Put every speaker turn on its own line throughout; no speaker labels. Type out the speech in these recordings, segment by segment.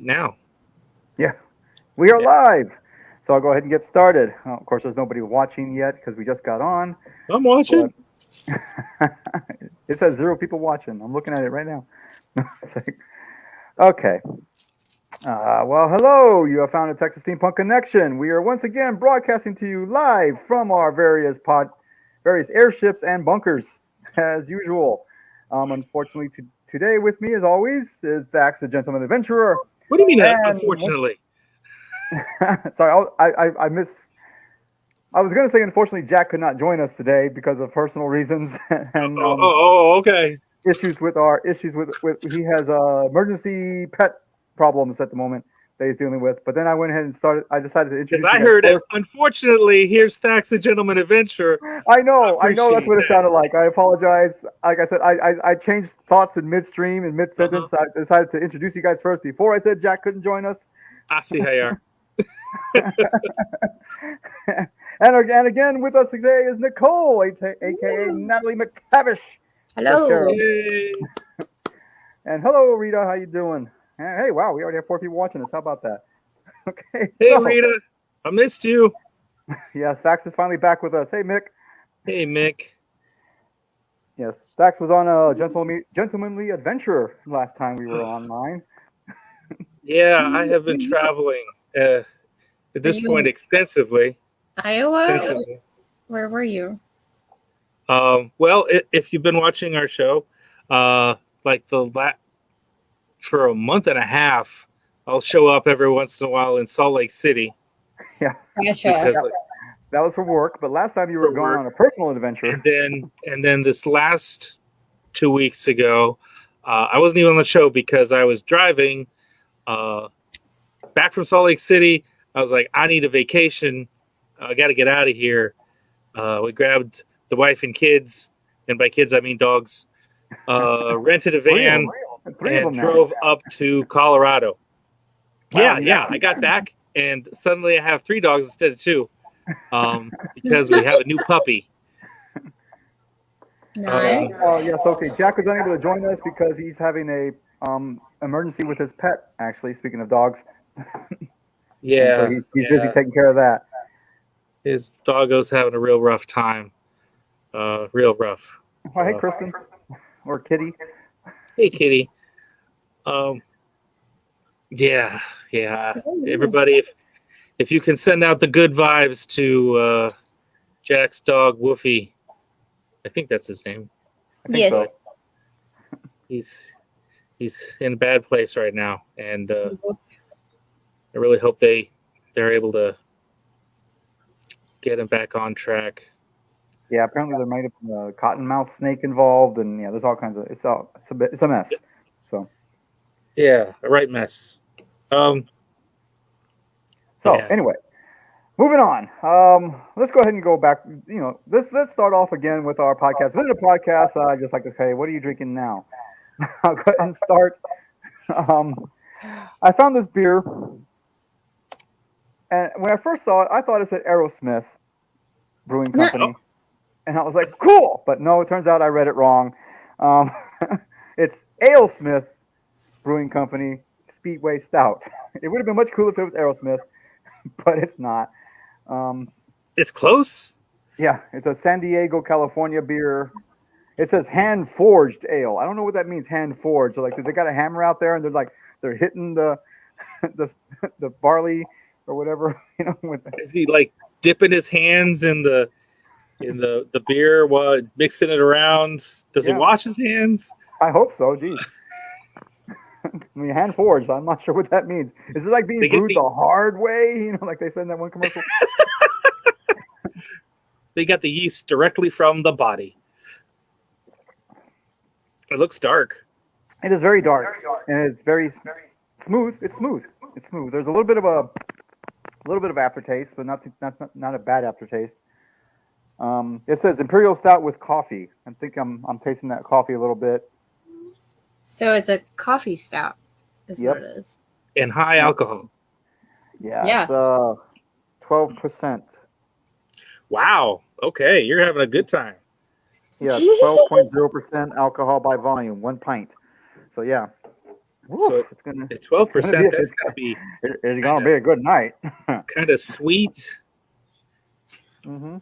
now.
Yeah, we are
Yeah.
live. So I'll go ahead and get started. Of course, there's nobody watching yet because we just got on.
I'm
But
watching.
it says 0 people watching. I'm looking at it right now. It's like, okay. Well, hello. You have found a Texas Steampunk Connection. We are once again broadcasting to you live from our various airships and bunkers, as usual. Unfortunately, today with me, as always, is Dax, the Gentleman Adventurer.
What do you mean?
And
Unfortunately,
sorry, I miss. I was going to say, unfortunately, Jack could not join us today because of personal reasons and
okay.
issues with with. He has emergency pet problems at the moment that he's dealing with. But then I went ahead and started. I decided to
Because
introduce you
I
guys
heard it.
first.
Unfortunately, here's Thax the Gentleman Adventure.
I know, that's
Appreciate
what it
that.
sounded like. I apologize. Like I said, I changed thoughts in midstream and mid
Uh-huh.
sentence. I decided to introduce you guys first before I said Jack couldn't join us.
I see how you are.
And again with us today is Nicole, aka Natalie McTavish, the sheriff.
Hello.
Yay.
And hello, Rita. How you doing? Hey, wow, we already have 4 people watching us. How about that? Okay,
Hey,
so
Rita. I missed you.
yes, Dax is finally back with us. Hey, Mick.
Hey, Mick.
Yes, Dax was on a gentlemanly adventure last time we were online.
Yeah, I have been traveling at
Were
this
you
point
in
extensively.
Iowa?
Extensively.
Where were you?
Well, if you've been watching our show, uh, like for a month and a half, I'll show up every once in a while in Salt Lake City
Yeah,
Gotcha.
because
that, that was for work. But last time you were
for
gone
work,
on a personal adventure.
and then this last 2 weeks ago, I wasn't even on the show because I was driving uh, back from Salt Lake City. I was like, I need a vacation. I got to get out of here. We grabbed the wife and kids, and by kids I mean dogs. Rented a
Three of them.
van
Three of
and
them now.
drove up to Colorado.
Wow,
Yeah. I got back, and suddenly I have 3 dogs instead of 2, because we have a new puppy.
Nice.
Oh yes, okay. Jack was unable to join us because he's having a emergency with his pet. Actually, speaking of dogs, and so
Yeah,
he's busy taking care of that.
his doggo's having a real rough time. Real rough.
Oh, hey, Kristen or Kitty.
Hey, kitty. Um, yeah. Everybody, if you can send out the good vibes to Jack's dog Woofy, I think that's his name.
I think
Yes.
so.
He's in a bad place right now, and I really hope they're able to get him back on track.
Yeah, apparently there might have been a cottonmouth snake involved, and yeah, there's all kinds of. It's a mess. So
Yeah, a right mess. Yeah.
anyway, moving on. Let's go ahead and go back. Let's start off again with our podcast. Within the podcast, I just like to say, what are you drinking now? I'll go ahead and start. I found this beer, and when I first saw it, I thought it said Aerosmith Brewing Company, and I was like, cool. But no, it turns out I read it wrong. Um, it's Alesmith Brewing Company Speedway Stout. It would have been much cooler if it was Aerosmith, but it's not.
It's close.
Yeah, it's a San Diego, California beer. It says hand forged ale. I don't know what that means, hand forged. So like, they got a hammer out there and they're hitting the the, the barley or whatever, with
Is he like dipping his hands in the beer while mixing it around? Does he
Yeah.
wash his hands?
I hope so. Geez. I mean, hand forged. I'm not sure what that means. Is it like being
They get
brewed
the-
the hard way? Like they said in that one commercial.
They got the yeast directly from the body. It looks dark.
It is very dark and it's very smooth. It's smooth. It's smooth. There's a little bit of aftertaste, but not a bad aftertaste. It says Imperial Stout with coffee. I think I'm tasting that coffee a little bit.
So it's a coffee stout, is
Yep.
what it is.
And high alcohol.
Yeah.
It's 12%.
Wow. Okay, you're having a good time.
Yeah, 12.0% alcohol by volume, 1 pint. So yeah, Woof,
So
it's gonna
at
it's gonna be
12%, that's got to be
it's gonna be a good night.
kind of sweet.
Hmm.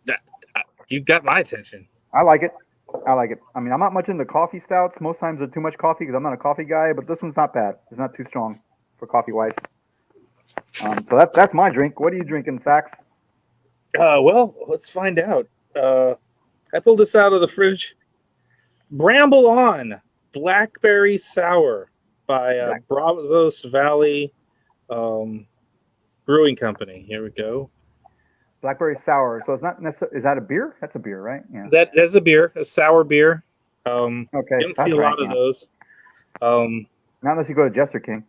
That, you got my attention.
I like it. I like it. I mean, I'm not much into coffee stouts. Most times they're too much coffee because I'm not a coffee guy. But this one's not bad. It's not too strong for coffee wise. So that's my drink. What are you drinking, Fax?
Well, let's find out. I pulled this out of the fridge. Bramble On Blackberry Sour by
Black
Brazos Valley Brewing Company. Here we go.
Blackberry sour. So it's not necessarily. Is that a beer? That's a beer, right? Yeah.
That's a beer, a sour beer.
Okay,
You don't see
that's
a
right.
lot of
Yeah.
those.
Not unless you go to Jester King.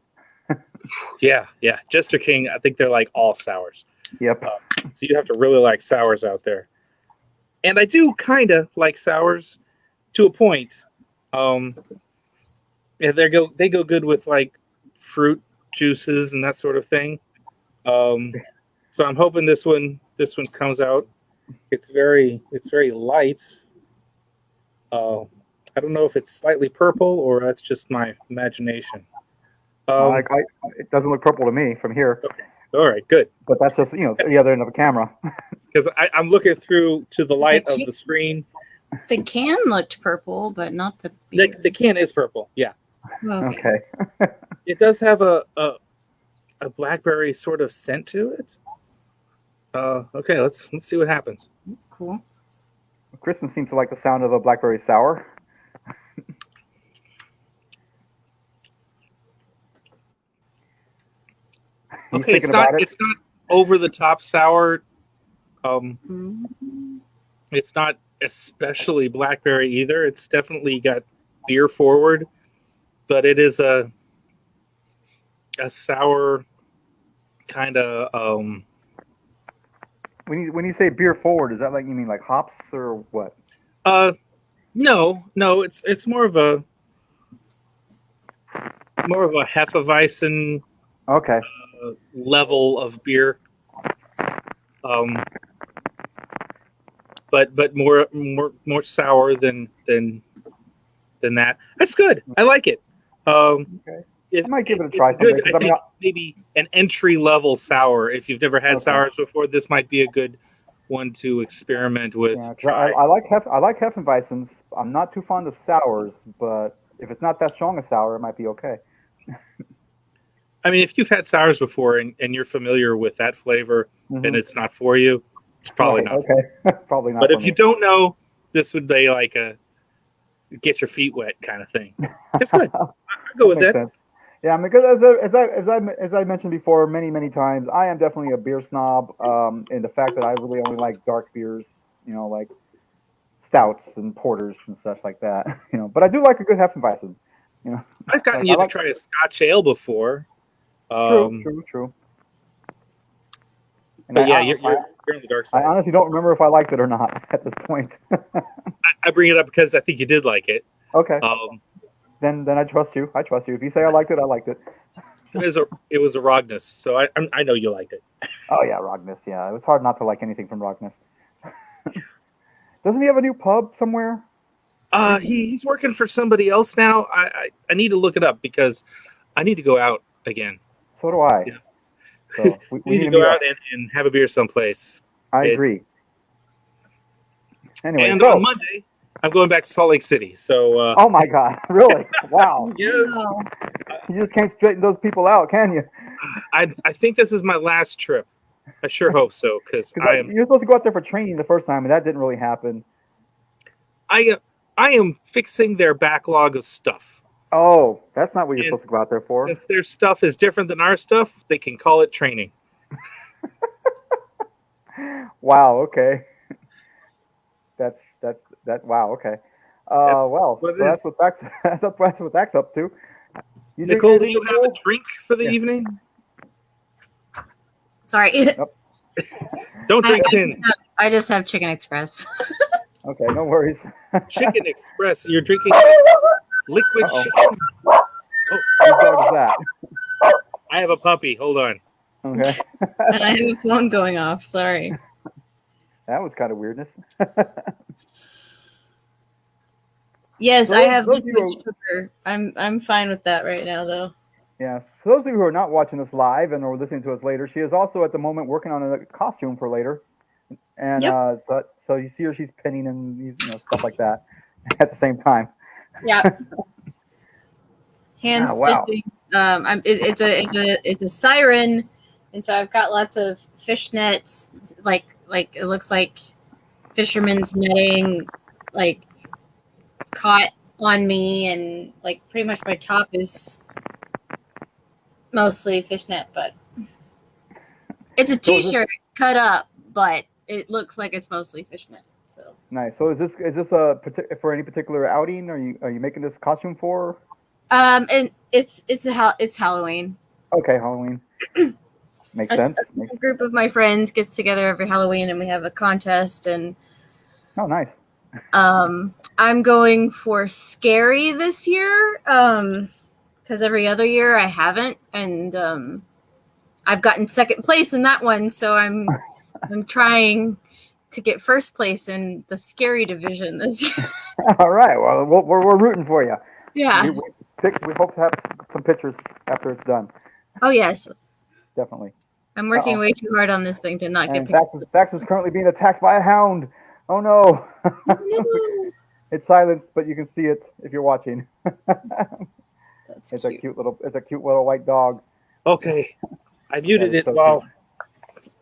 Yeah. Jester King, I think they're like all sours.
Yep.
So you have to really like sours out there. And I do kind of like sours to a point. Yeah, they go good with like fruit juices and that sort of thing. So I'm hoping this one comes out. It's very light. I don't know if it's slightly purple or that's just my imagination.
It doesn't look purple to me from here,
Okay, all right, good.
but that's just the other end of the camera.
Because I'm looking through to the light
The
of the screen.
The can looked purple, but not the beer.
The can is purple. Yeah,
Okay.
Okay.
it does have a blackberry sort of scent to it. Okay, let's see what happens.
That's cool.
Kristen seems to like the sound of a blackberry sour. He's
Okay,
thinking about it.
it's not over the top sour.
Mhm.
It's not especially blackberry either. It's definitely got beer forward, but it is a sour kind of.
When you say beer forward, is that like you mean like hops or what?
No, it's more of a Hefeweizen
Okay.
level of beer. But more sour than that. That's good. I like it.
Okay. I might give it a try
It's good.
someday, 'cause
I
I mean,
think maybe an entry level sour. If you've never had
Okay.
sours before, this might be a good one to experiment with.
Yeah, 'cause
Try.
I like Hefeweizens. I'm not too fond of sours, but if it's not that strong a sour, it might be okay.
I mean, if you've had sours before and you're familiar with that flavor and
Mhm.
it's not for you, it's probably
Right,
not.
okay. Probably not.
But
for
if you
me.
don't know, this would be like a get your feet wet kind of thing. It's good. I'll go with
Makes
that.
sense. Yeah, because as I mentioned before many times, I am definitely a beer snob. In the fact that I really only like dark beers, like stouts and porters and stuff like that. But I do like a good Hefeweizen.
I've gotten
Like
you
I
to
like
try a Scotch ale before.
true. And
But yeah, you're on the dark
I
side.
honestly don't remember if I liked it or not at this point.
I bring it up because I think you did like it.
Okay,
Um,
then I trust you. I trust you. If you say I liked it, I liked it.
it was a Rognus, so I know you liked it.
Oh yeah, Rognus. Yeah, it was hard not to like anything from Rognus. Doesn't he have a new pub somewhere?
He's working for somebody else now. I need to look it up because I need to go out again.
So do I.
Yeah.
So we
We need
need
to
to meet
go
up.
out and have a beer someplace.
I agree. Anyway,
And
so
on Monday, I'm going back to Salt Lake City. So
oh my God, really? Wow.
yes,
Oh,
You just can't straighten those people out, can you?
I think this is my last trip. I sure hope so because
Because you're supposed to go out there for training the first time, and that didn't really happen.
I am fixing their backlog of stuff.
Oh, that's not what you're
And
supposed to go out there for.
Since their stuff is different than our stuff, they can call it training.
Wow. Okay. That's that. Wow. Okay.
That's
Well,
what it
so that's
is.
what that's what that's up to. You drink
Nicole, do
anything,
you have a
Nicole?
drink for the
Yeah.
evening?
sorry.
Don't drink tin.
I just have Chicken Express.
Okay, no worries.
Chicken Express. You're drinking liquid
Uh-oh.
chicken.
Whose dog is that?
I have a puppy. Hold on.
Okay,
And I have a phone going off. Sorry.
that was kind of weirdness.
Yes,
For
I
those-
have
those of
liquid
you-
sugar. I'm fine with that right now, though.
Yeah. For those of you who are not watching us live and are listening to us later, she is also at the moment working on a costume for later. And
Yep.
so you see her, she's pinning and stuff like that at the same time.
Yeah. Hand
Wow.
stitching. It's a siren, and so I've got lots of fish nets. Like it looks like fisherman's netting, like caught on me, and like pretty much my top is mostly fishnet, but it's a
So is this-
t-shirt cut up, but it looks like it's mostly fishnet. So
Nice. So is this for any particular outing? Are you making this costume for?
and it's Halloween.
Okay, Halloween. Makes sense.
A group of my friends gets together every Halloween, and we have a contest. And
Oh, nice.
I'm going for scary this year, because every other year I haven't, and I've gotten second place in that one. So I'm trying to get first place in the scary division this year.
All right. Well, we're rooting for you.
Yeah.
We hope to have some pictures after it's done.
Oh yes.
Definitely.
I'm working way too hard on this thing to not get
And
picked.
Bax is currently being attacked by a hound. Oh no.
No.
It's silenced, but you can see it if you're watching.
That's
It's
cute.
a cute little white dog.
Okay, I muted
That is
it
so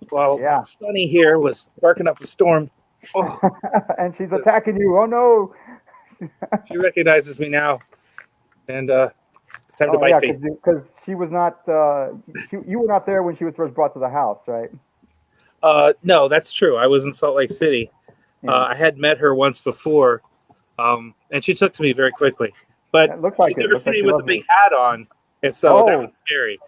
while
Yeah.
Sunny here was barking up a storm. Oh,
And she's attacking you. Oh no.
she recognizes me now, and it's time to
Oh
bite
yeah,
face.
because she was not. You were not there when she was first brought to the house, right?
No, that's true. I was in Salt Lake City.
Yeah.
I had met her once before, and she took to me very quickly. But
It looks like
you
it.
never
Looks
see
like
me
she
with a
loves
big
you.
hat on, and so that
Oh.
was scary.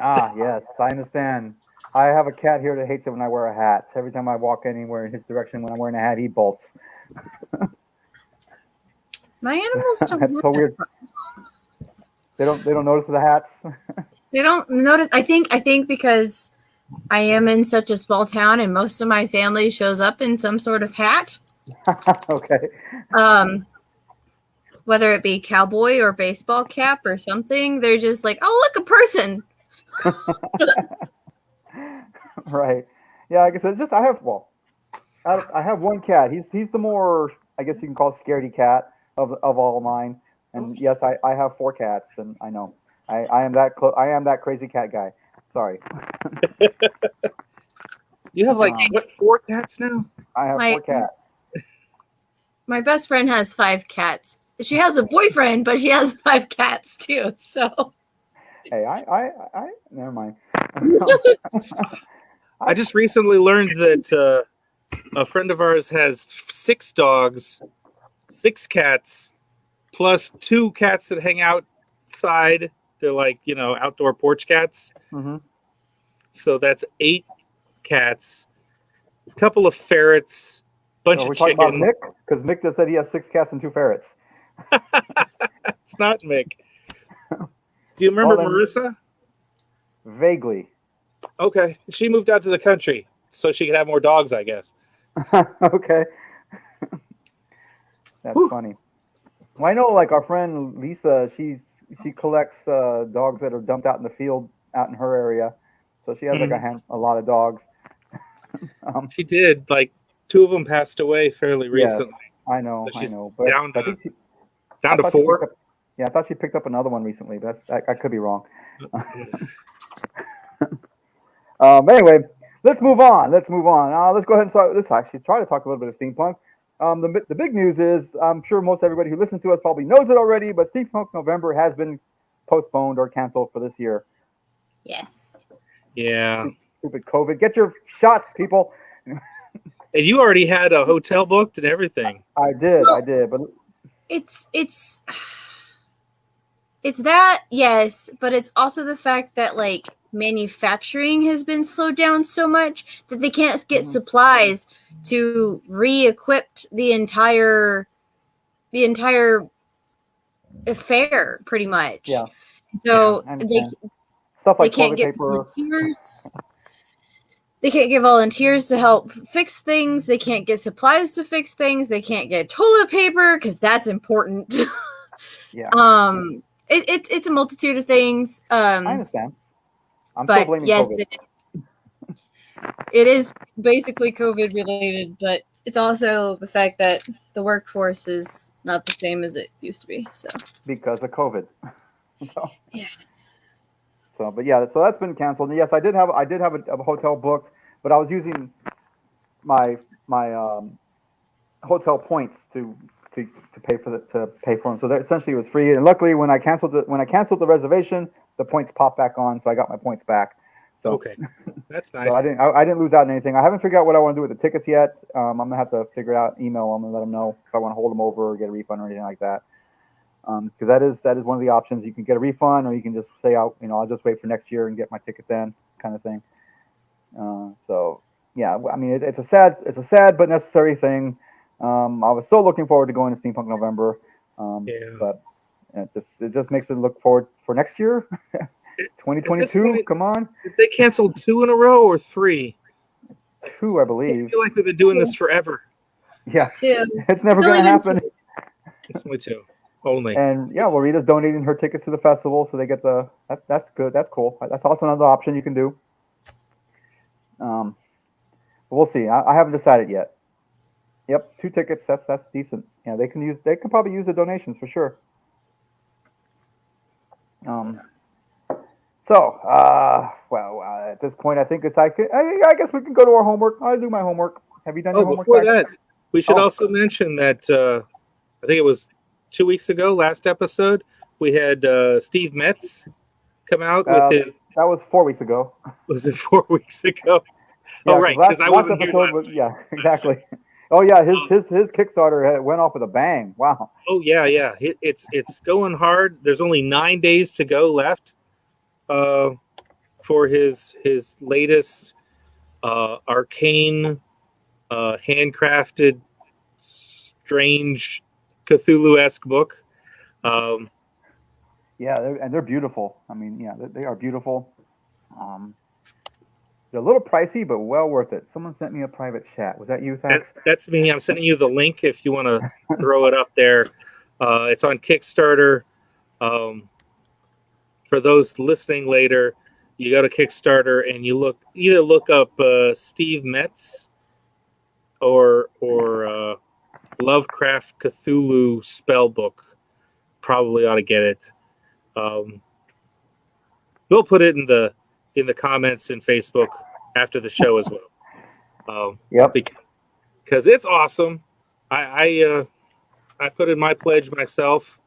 Ah, yes, I understand. I have a cat here that hates it when I wear a hat. Every time I walk anywhere in his direction when I'm wearing a hat, he bolts.
My animals don't
That's
do
so
that.
weird. They don't notice the hats.
They don't notice. I think because I am in such a small town and most of my family shows up in some sort of hat.
Okay.
Whether it be cowboy or baseball cap or something, they're just like, oh, look, a person.
Right. Yeah, like I said, I have one cat. He's the more, I guess you can call it scaredy cat of all of mine. And yes, I have 4 cats, and I know I am that crazy cat guy. Sorry.
You have like
Um,
what 4 cats now?
I have 4 cats.
My best friend has 5 cats. She has a boyfriend, but she has 5 cats too. So
Hey, I never mind.
I just recently learned that a friend of ours has 6 dogs, 6 cats, plus 2 cats that hang outside. They're like, outdoor porch cats.
Mm-hmm.
So that's 8 cats, a couple of ferrets, bunch
Are
of
we talking about
chicken.
Mick? Because Mick just said he has 6 cats and 2 ferrets.
It's not Mick. Do you remember
Well, then-
Marissa?
Vaguely.
Okay. She moved out to the country so she could have more dogs, I guess.
Okay. That's
Whew.
funny. Well, I know, like our friend Lisa, she collects dogs that are dumped out in the field out in her area, so she has like a lot of dogs.
She did. Like 2 of them passed away fairly
Yes,
recently.
I know,
So she's
but
down
I
to-
think
Down to
thought she
4.
picked up- yeah, I thought she picked up another one recently, but I could be wrong. Anyway, let's move on. Let's go ahead and start. Let's actually try to talk a little bit of steampunk. The big news is, I'm sure most everybody who listens to us probably knows it already, but Steampunk November has been postponed or canceled for this year.
yes.
Yeah.
Stupid COVID. Get your shots, people.
And you already had a hotel booked and everything.
I did, but
It's that, yes, but it's also the fact that like manufacturing has been slowed down so much that they can't get supplies to re-equip the entire fair, pretty much.
Yeah.
So
I
they
understand. Stuff like
can't
toilet
get
paper.
volunteers. they can't get volunteers to help fix things. They can't get supplies to fix things. They can't get toilet paper because that's important.
Yeah.
It's a multitude of things.
I understand. I'm
but
still blaming
yes,
COVID.
it is basically COVID related, but it's also the fact that the workforce is not the same as it used to be. So
Because of COVID. So,
yeah.
so, but yeah, so that's been canceled. And yes, I did have a hotel booked, but I was using my hotel points to pay for them. So that essentially it was free. And luckily, when I canceled the reservation, the points popped back on, so I got my points back. So
Okay, that's nice.
so I didn't lose out on anything. I haven't figured out what I want to do with the tickets yet. I'm gonna have to figure it out, email them and let them know if I want to hold them over or get a refund or anything like that. Because that is one of the options. You can get a refund, or you can just say, I'll just wait for next year and get my ticket then, kind of thing. So yeah, I mean, it's a sad but necessary thing. I was so looking forward to going to Steampunk November,
Yeah.
but it just makes it look forward for next year, 2022. Come on,
Did they cancel 2 in a row or 3?
2, I
I
believe.
feel like we've been doing this forever.
Yeah,
2.
it's never
It's
gonna
only been
happen.
2.
It's only 2. Only.
And yeah, well, Rita's donating her tickets to the festival, so they get that's good. That's cool. That's also another option you can do. But we'll see. I haven't decided yet. Yep, 2 tickets. That's decent. Yeah, they can probably use the donations for sure. At this point, I think I guess we can go to our homework. I'll do my homework. Have you done your homework?
Before that, we should
Oh.
also mention that I think it was 2 weeks ago, last episode, we had Steve Metz come out with his.
That was 4 weeks ago.
Was it 4 weeks ago?
Yeah,
Oh, right, because I wasn't here last week.
Yeah, exactly. Oh yeah, his Kickstarter went off with a bang. Wow.
Oh yeah. It's going hard. There's only 9 days to go left for his latest arcane, handcrafted, strange Cthulhu-esque book.
Yeah, they're beautiful. I mean, yeah, they are beautiful. They're a little pricey, but well worth it. Someone sent me a private chat. Was that you, Thax?
That's me. I'm sending you the link if you want to throw it up there. It's on Kickstarter. For those listening later, you go to Kickstarter and you look up Steve Metz or Lovecraft Cthulhu Spellbook. Probably ought to get it. We'll put it in the comments in Facebook after the show as well.
Yep.
Because it's awesome. I put in my pledge myself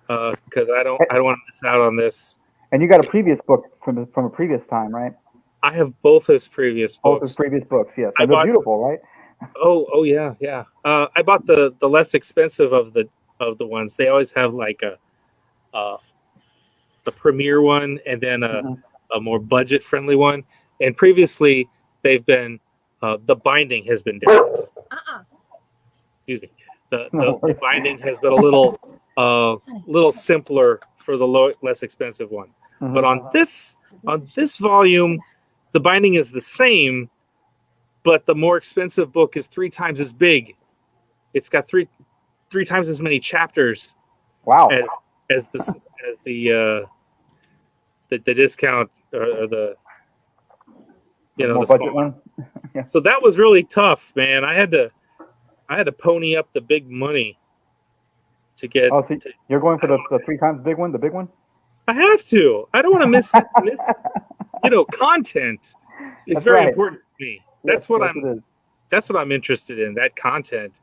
because I don't want to miss out on this.
And you got a previous book from a previous time, right?
I have both his previous books.
Both his previous books, yes. And they're beautiful, right?
Oh yeah. I bought the less expensive of the ones. They always have like the premier one and then a more budget friendly one. And previously they've been the binding has been different. Excuse me. The binding has been a little simpler for the less expensive one. Mm-hmm. But on this volume, the binding is the same, but the more expensive book is 3 times as big. It's got three times as many chapters.
Wow.
As the discount or the the
budget one.
Yeah. So that was really tough, man. I had to pony up the big money to get.
Oh, so you're going for the 3 times big one, the big one?
I have to. I don't want to miss content. It's very important to me. That's what I'm interested in. That content.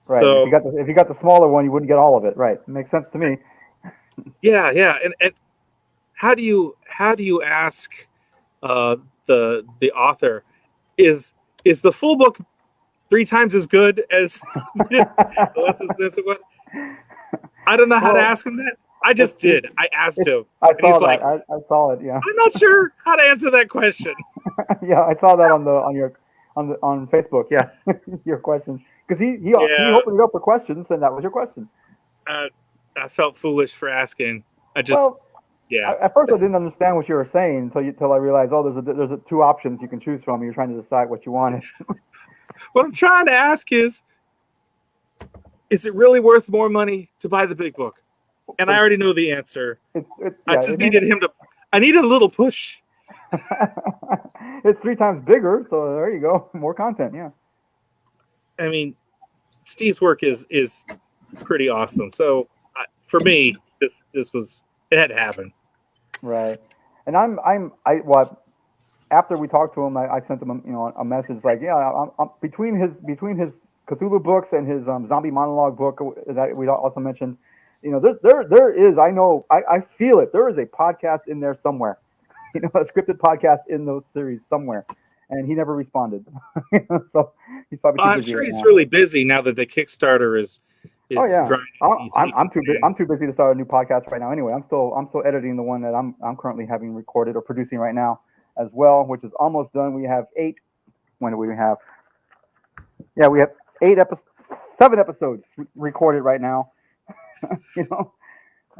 Right.
So
if you got the smaller one, you wouldn't get all of it. Right. It makes sense to me.
Yeah. And how do you ask the author is the full book 3 times as good as that's what I don't know how to ask him that. I just did. I asked him.
I saw that.
Like,
I saw it. Yeah.
I'm not sure how to answer that question.
Yeah, I saw that on Facebook. Yeah, your question because he opened it up for questions and that was your question.
I felt foolish for asking. Yeah.
At first, I didn't understand what you were saying until I realized, oh, there's two options you can choose from. You're trying to decide what you wanted.
What I'm trying to ask is it really worth more money to buy the big book? And I already know the answer. I just needed him to. I needed a little push.
It's 3 times bigger, so there you go. More content, yeah.
I mean, Steve's work is pretty awesome. So for me, this was it had to happen.
Right. And after we talked to him, I sent him a message like, yeah, I'm between his Cthulhu books and his zombie monologue book that we also mentioned, there is, I feel it. There is a podcast in there somewhere, a scripted podcast in those series somewhere, and he never responded. So he's probably too busy.
I'm sure he's really busy now that the Kickstarter is.
Oh yeah, I'm too busy to start a new podcast right now. Anyway, I'm still editing the one that I'm currently having recorded or producing right now as well, which is almost done. We have 8. When do we have? Yeah, we have 7 episodes recorded right now.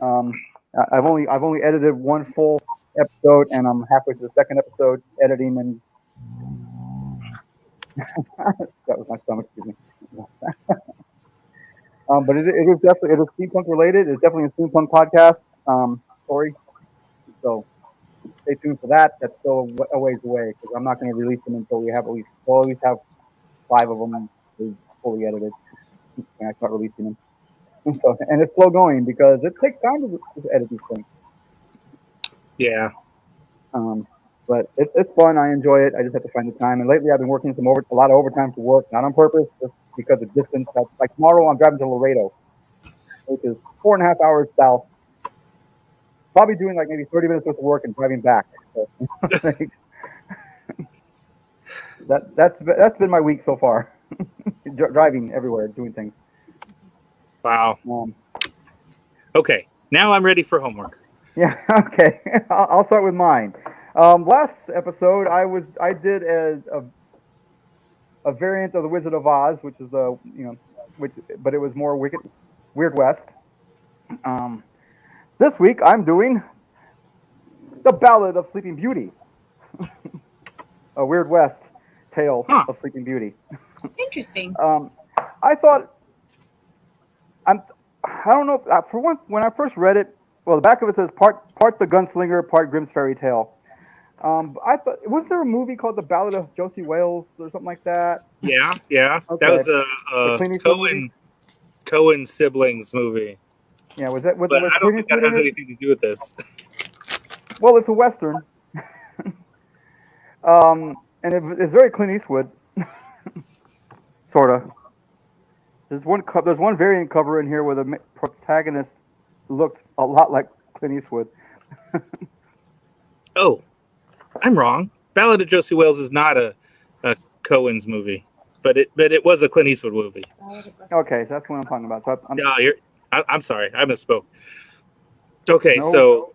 I've only edited 1 full episode, and I'm halfway to the 2nd episode editing. And that was my stomach. Excuse me. But it is steampunk related. It's definitely a steampunk podcast story. So stay tuned for that. That's still a ways away because I'm not going to release them until we have at least 5 of them fully edited when I start releasing them. So, and it's slow going because it takes time to edit these things.
Yeah.
But it's fun. I enjoy it. I just have to find the time. And lately, I've been working a lot of overtime for work, not on purpose, just because of distance. Like tomorrow, I'm driving to Laredo, which is 4.5 hours south. Probably doing like maybe 30 minutes worth of work and driving back. So, that's been my week so far. Driving everywhere, doing things.
Wow. Okay, now I'm ready for homework.
Yeah. Okay. I'll start with mine. Last episode, I did a variant of the Wizard of Oz, which is but it was more Weird West. This week I'm doing the Ballad of Sleeping Beauty, a Weird West tale of Sleeping Beauty.
Interesting.
I thought I don't know. For one, when I first read it, well, the back of it says part the Gunslinger, part Grimm's Fairy Tale. I thought, was there a movie called The Ballad of Josie Wales or something like that?
Yeah.
Okay.
That was a Cohen siblings movie.
Yeah, was that?
But I don't think that has anything to do with this.
Well, it's a Western. And it's very Clint Eastwood, sorta. There's one variant cover in here where the protagonist looks a lot like Clint Eastwood.
Oh, I'm wrong. Ballad of Josie Wales is not a Cohen's movie, but it was a Clint Eastwood movie.
Okay, so that's what I'm talking about. So
I'm sorry, I misspoke. Okay,
No.
so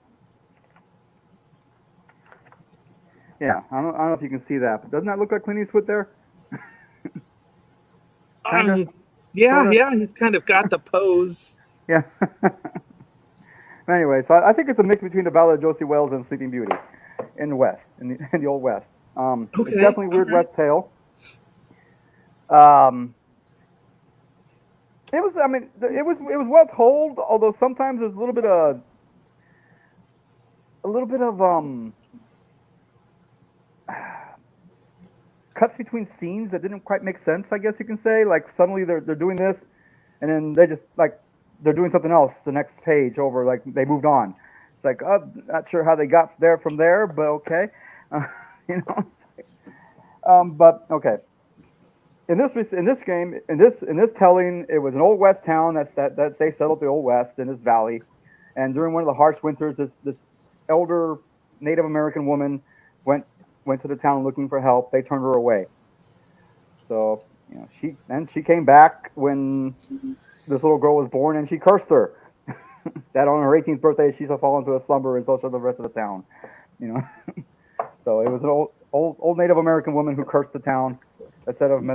yeah, I don't know if you can see that, but doesn't that look like Clint Eastwood there?
Yeah, he's kind of got the pose.
Yeah. Anyway, so I think it's a mix between the Ballad of Josie Wales and Sleeping Beauty in the West, in the Old West. It's definitely a Weird West tale. It was well told, although sometimes there's a little bit of cuts between scenes that didn't quite make sense, I guess you can say. Like suddenly they're doing this, and then they just they're doing something else the next page over, like they moved on. It's like, not sure how they got there from there, but okay. But okay. In this telling, it was an Old West town that they settled the Old West in this valley, and during one of the harsh winters, this elder Native American woman went to the town looking for help. They turned her away. So she came back when this little girl was born, and she cursed her that on her 18th birthday she shall fall into a slumber, and so shall the rest of the town. So it was an old Native American woman who cursed the town. Instead of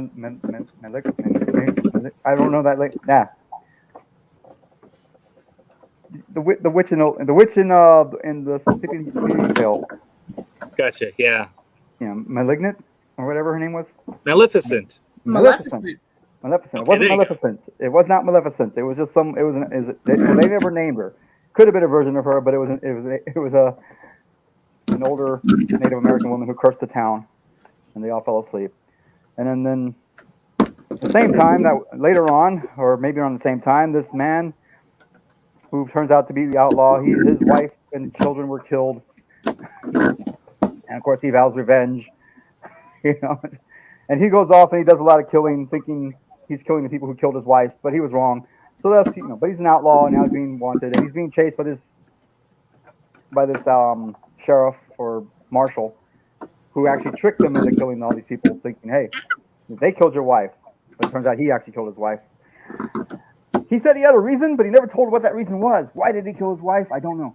I don't know that. the witch in the Sleeping Beauty tale.
Gotcha. Yeah.
Malignant or whatever her name was.
Maleficent.
Maleficent.
Maleficent.
Okay,
It wasn't
there you go.
Maleficent. It was not Maleficent. It was just some. It was. They never named her. Could have been a version of her, but it was an older Native American woman who cursed the town, and they all fell asleep. And then at the same time, that later on, or maybe around the same time, this man who turns out to be the outlaw, his wife and children were killed, and of course he vows revenge. You know, and he goes off and he does a lot of killing, thinking he's killing the people who killed his wife, but he was wrong. So that's but he's an outlaw and now he's being wanted, and he's being chased by this sheriff or marshal who actually tricked him into killing all these people, thinking, hey, they killed your wife, but it turns out he actually killed his wife. He said he had a reason, but he never told what that reason was. Why did he kill his wife? I don't know.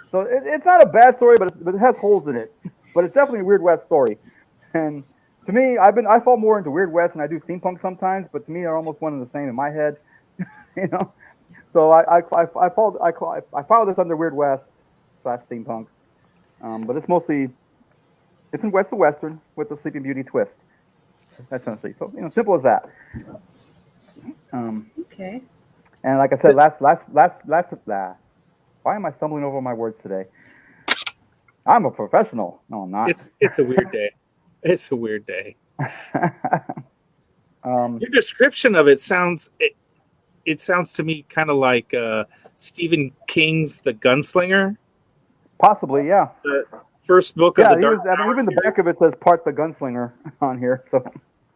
So it's not a bad story, but it has holes in it. But it's definitely a Weird West story. And to me, I fall more into Weird West than I do steampunk sometimes. But to me, they're almost one and the same in my head. So I follow this under Weird West / steampunk. But it's in West to Western with the Sleeping Beauty twist. Essentially, so simple as that.
Okay.
And like I said, last. Why am I stumbling over my words today? I'm a professional. No, I'm not.
It's a weird day. It's a weird day. Your description of it sounds to me kind of like Stephen King's The Gunslinger.
Possibly, yeah.
The first book of the Dark Tower
even the back of it says Part the Gunslinger on here. So.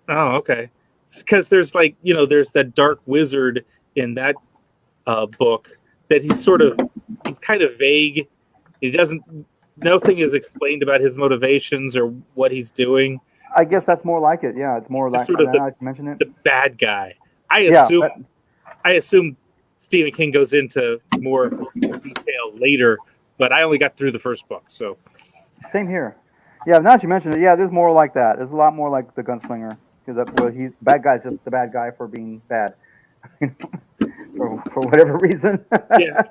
Oh, okay. Because there's there's that dark wizard in that book that he's kind of vague. Nothing is explained about his motivations or what he's doing.
I guess that's more like it. Yeah, it's more like
sort of the bad guy. I assume Stephen King goes into more detail later, but I only got through the first book, so.
Same here. Yeah, now that you mentioned it, yeah, there's more like that. There's a lot more like the Gunslinger, because he's bad guy's just the bad guy for being bad, for whatever reason.
Yeah.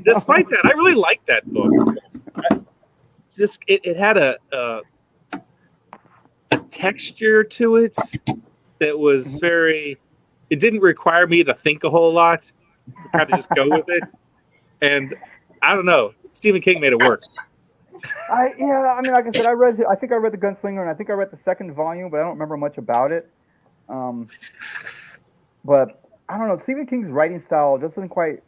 Despite that, I really liked that book. It had a texture to it that was very. It didn't require me to think a whole lot. Kind of just go with it, and I don't know. Stephen King made it work.
I mean, like I said, I think I read the Gunslinger, and I think I read the second volume, but I don't remember much about it. But I don't know. Stephen King's writing style doesn't quite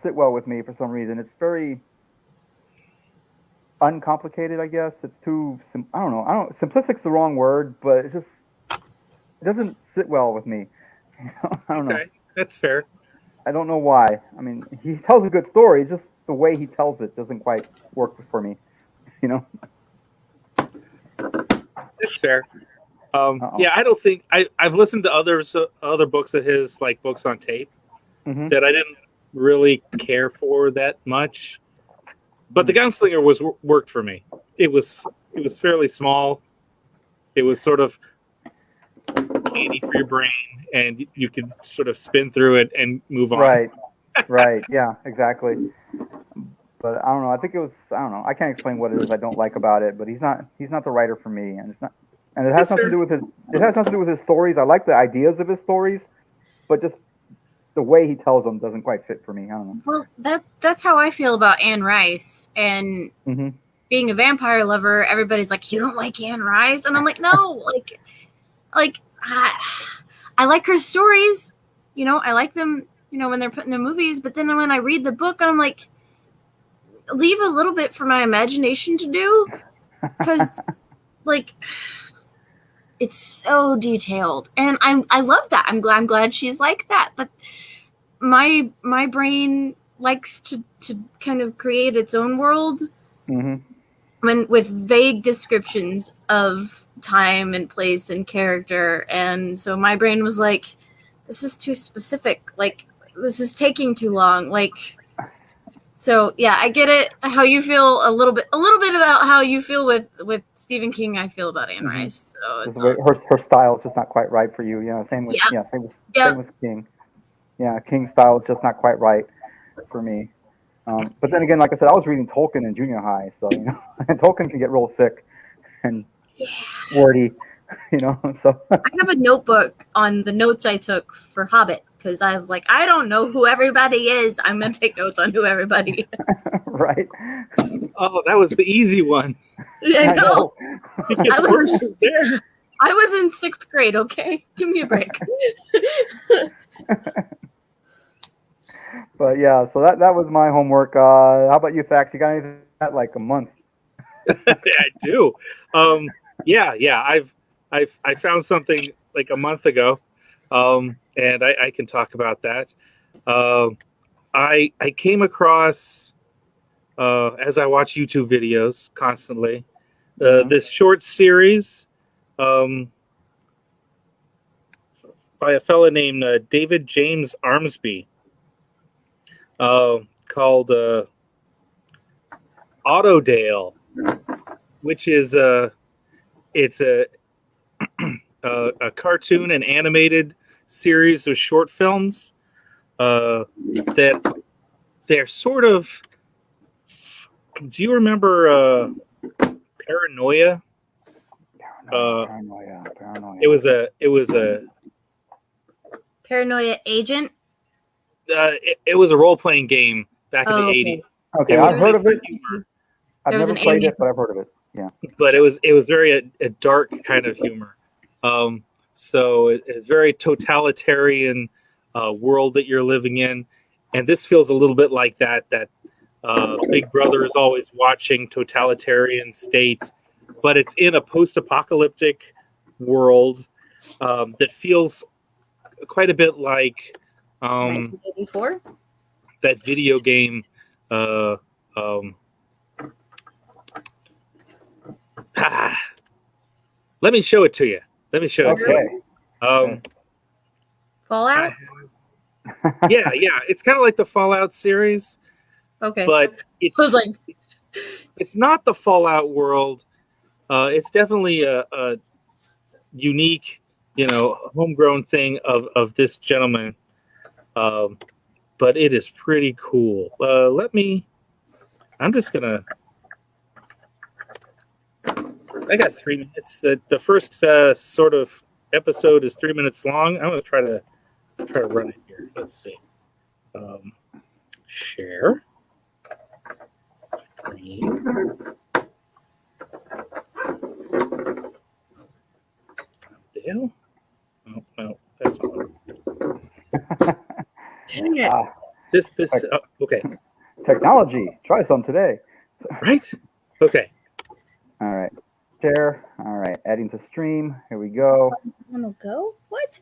sit well with me for some reason. It's very uncomplicated, I guess. It's too I don't know. Simplistic's the wrong word, but it doesn't sit well with me. I don't know.
Okay, that's fair.
I don't know why. I mean, he tells a good story. It's just the way he tells it doesn't quite work for me.
It's fair. Yeah, I don't think I've listened to other books of his, like books on tape, that I didn't really care for that much. But the Gunslinger worked for me. It was fairly small. It was sort of candy for your brain, and you could sort of spin through it and move on.
Right. Yeah, exactly. But I don't know. I think it was. I don't know. I can't explain what it is I don't like about it. But he's not the writer for me, and it's not. And it has nothing to do with his. It has nothing to do with his stories. I like the ideas of his stories, but just the way he tells them doesn't quite fit for me. I don't know.
Well, that's how I feel about Anne Rice, and being a vampire lover, everybody's like, "You don't like Anne Rice," and I'm like, "No, like I like her stories. I like them. When they're put in the movies, but then when I read the book, I'm like, leave a little bit for my imagination to do, because it's so detailed, and I love that. I'm glad she's like that, but my brain likes to kind of create its own world with vague descriptions of time and place and character, and so my brain was like, this is too specific, this is taking too long, so yeah, I get it how you feel a little bit about how you feel with Stephen King. I feel about Anne Rice. So it's
her style is just not quite right for you. Same with King. Yeah, King style is just not quite right for me. But then again, like I said, I was reading Tolkien in junior high, so and Tolkien can get real thick and
Yeah.
wordy, So
I have a notebook on the notes I took for Hobbit because I was like, I don't know who everybody is. I'm gonna take notes on who everybody is.
right.
Oh, that was the easy one
I know.
because
I was
Orange
in-
was there.
I was in 6th grade, okay? Give me a break.
But yeah, so that was my homework. How about you, Thax? You got anything like a month?
I do. Yeah. I found something like a month ago, and I can talk about that. Um, I came across as I watch YouTube videos constantly
Mhm.
this short series by a fella named David James Armsby called Autodale, which is it's a cartoon and animated series of short films that they're sort of. Do you remember Paranoia?
Paranoia.
It was a
Paranoia Agent.
it was a role playing game back in the
Oh,
'80s.
okay.
Okay,
It was
I've heard of it.
humor,
I've
There was
never
an
played
anime.
it, but I've heard of it. Yeah.
but it was very a dark kind of humor. Um, so it's very totalitarian world that you're living in, and this feels a little bit like that. That Big Brother is always watching totalitarian states, but it's in a post-apocalyptic world that feels quite a bit like
1984.
that video game. Uh, um, let me show it to you. Let me show it to
Okay.
you. Um,
Fallout.
yeah, it's kind of like the Fallout series,
Okay.
but
I was like,
it's not the Fallout world. It's definitely a unique, homegrown thing of this gentleman. But it is pretty cool. I'm just gonna. I got 3 minutes. The first sort of episode is 3 minutes long. I'm gonna try to run it here. Let's see. Share. Screen. Dale? Oh, no, that's not.
dang it.
This. Okay.
Technology. Try some today.
Right. Okay.
All right. Share. All right. Adding to stream. Here we go.
Want to go? What?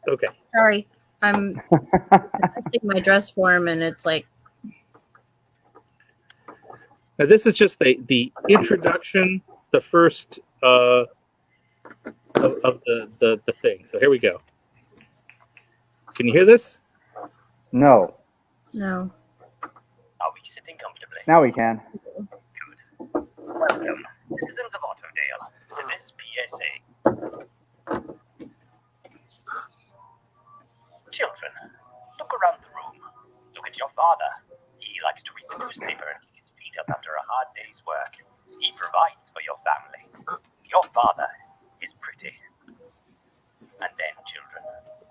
Okay.
Sorry, I'm adjusting my dress form, and it's like,
Now this is just the introduction, the first of the thing. So here we go. Can you hear this?
No.
no.
Are we sitting comfortably?
Now we can.
Welcome, citizens of Autodale, to this PSA. Children, look around the room. Look at your father. He likes to read the newspaper and keep his feet up after a hard day's work. He provides for your family. Your father is pretty. And then, children,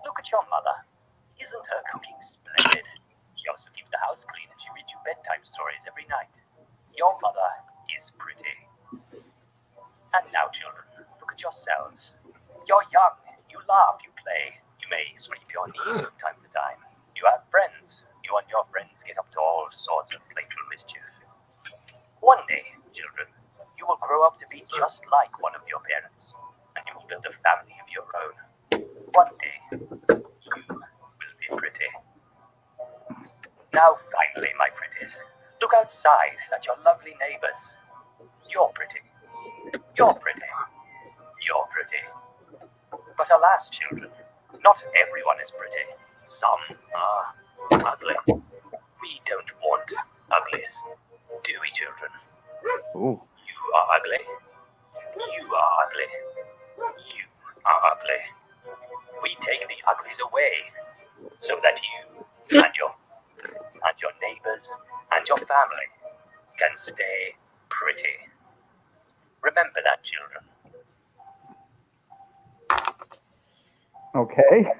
look at your mother. Isn't her cooking splendid? She also keeps the house clean and she reads you bedtime stories every night. Your mother is pretty. And now, children, look at yourselves. You're young, you laugh, you play. You may scrape your knees from time to time. You have friends. You and your friends get up to all sorts of playful mischief. One day, children, you will grow up to be just like one of your parents, and you will build a family of your own. One day, you will be pretty. Now, finally, my pretties, look outside at your lovely neighbors. You're pretty. You're pretty. You're pretty. But alas, children, not everyone is pretty. Some are ugly. We don't want uglies, do we, children?
Ooh.
You are ugly. You are ugly. You are ugly. We take the uglies away. so that you and your neighbors and your family can stay pretty. Remember that, children.
Okay.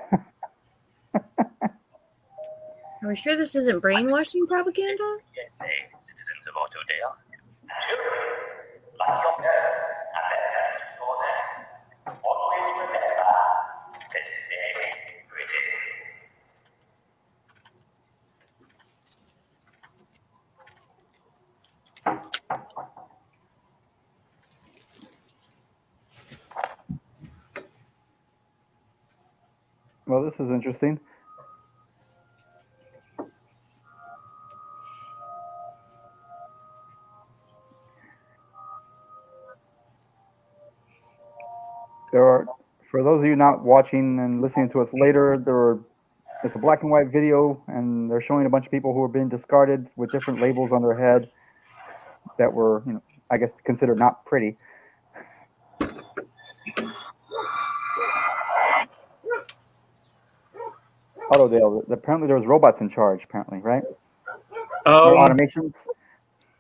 Are we sure this isn't brainwashing propaganda?
Yes, citizens of Autodale. Children, like your parents and their parents before them, always remember to stay pretty.
Well, this is interesting. There are, for those of you not watching and listening to us later, it's a black and white video, and they're showing a bunch of people who are being discarded with different labels on their head that were, I guess, considered not pretty. Autodale. Apparently, there was robots in charge. Apparently, right? Or automations.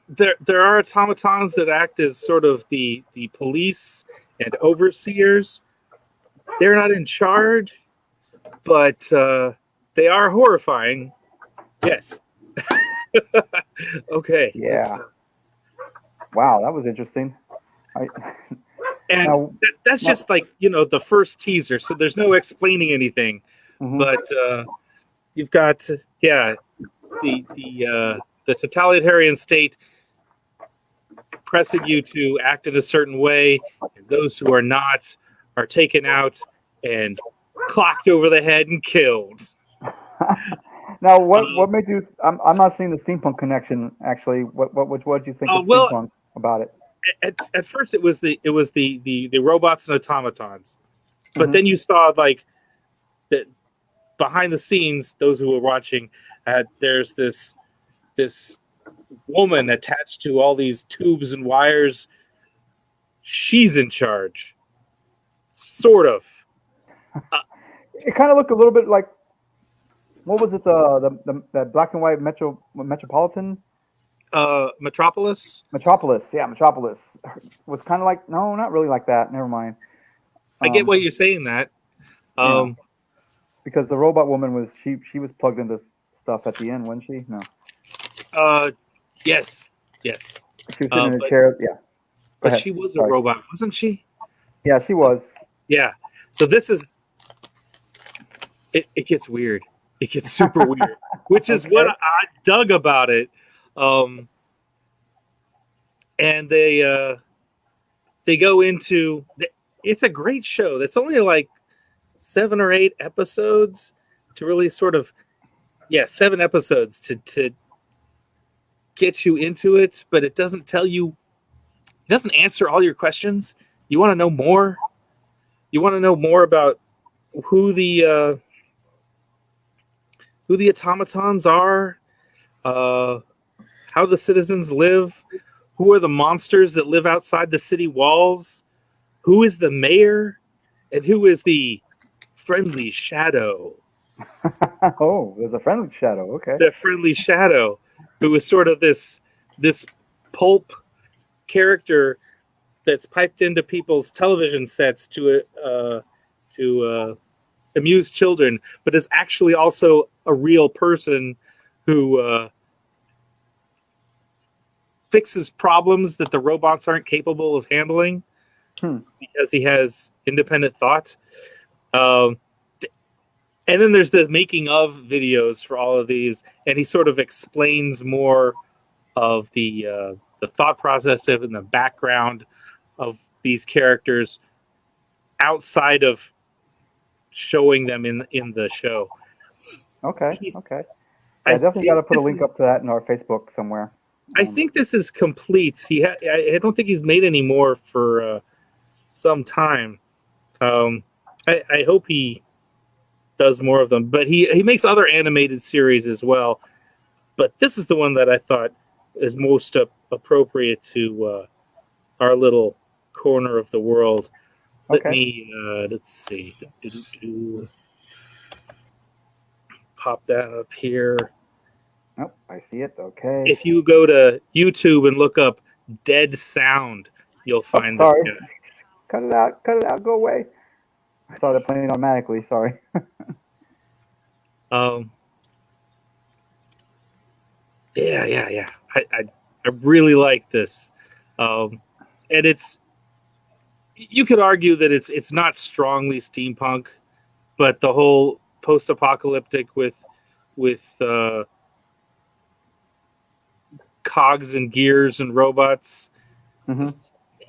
There are automatons that act as sort of the police and overseers. They're not in charge, but they are horrifying. Yes. Okay.
Yeah. Wow, that was interesting.
And
Now-
that's just like, the first teaser. So there's no explaining anything.
Mhm.
But you've got, the totalitarian state pressing you to act in a certain way, and those who are not are taken out and clocked over the head and killed.
Now, what made you? I'm not seeing the steampunk connection. Actually, what did you think of
well,
steampunk about it?
At first, it was the robots and automatons, but
Mhm.
then you saw like that behind the scenes. Those who were watching, there's this woman attached to all these tubes and wires. She's in charge, sort of.
It kind of looked a little bit like, what was it? The black and white Metropolitan
Metropolis.
Metropolis. Yeah, Metropolis was kind of like, no, not really like that. Never mind.
I get why you're saying that.
Because the robot woman was she was plugged into stuff at the end, wasn't she? No.
Yes.
She was sitting in a chair. Yeah.
But she was a robot, wasn't she?
Yeah, she was.
Yeah. So this is. It gets weird. It gets super weird, which is what I dug about it. And they go into. It's a great show. That's only like 7 or 8 episodes to really sort of, 7 episodes to get you into it, but it doesn't tell you. It doesn't answer all your questions. You want to know more. You want to know more about who the automatons are, how the citizens live, who are the monsters that live outside the city walls, who is the mayor, and who is the friendly shadow.
Oh, there's a friendly shadow. Okay.
The friendly shadow, who is sort of this pulp character that's piped into people's television sets to amuse children, but is actually also a real person who fixes problems that the robots aren't capable of handling because he has independent thought. And then there's the making of videos for all of these, and he sort of explains more of the thought process of and the background of these characters outside of showing them in the show.
Okay. I definitely got to put a link up to that in our Facebook somewhere.
I think this is complete. I don't think he's made any more for some time. I hope he does more of them, but he makes other animated series as well. But this is the one that I thought is most appropriate to our little corner of the world. Let's see. pop that up here.
Oh, I see it. Okay.
If you go to YouTube and look up Dead Sound, you'll find this
sorry.
guy.
Cut it out. Cut it out. Go away. I saw that playing automatically. Sorry.
Yeah. I really like this, and you could argue that it's not strongly steampunk, but the whole post-apocalyptic with cogs and gears and robots,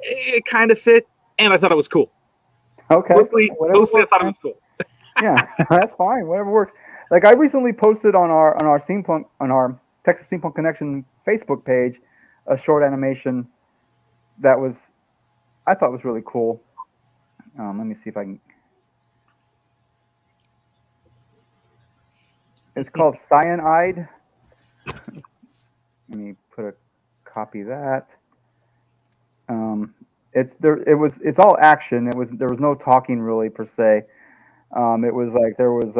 it kind of fit, and I thought it was cool.
Okay.
Mostly I thought it was cool.
Yeah, that's fine. Whatever works. Like I recently posted on our steampunk on our Texas Steampunk Connection Facebook page a short animation that I thought was really cool. Let me see if I can. It's called Cyanide. Let me put a copy of that. It's there. It's all action. There was no talking really per se. It was like there was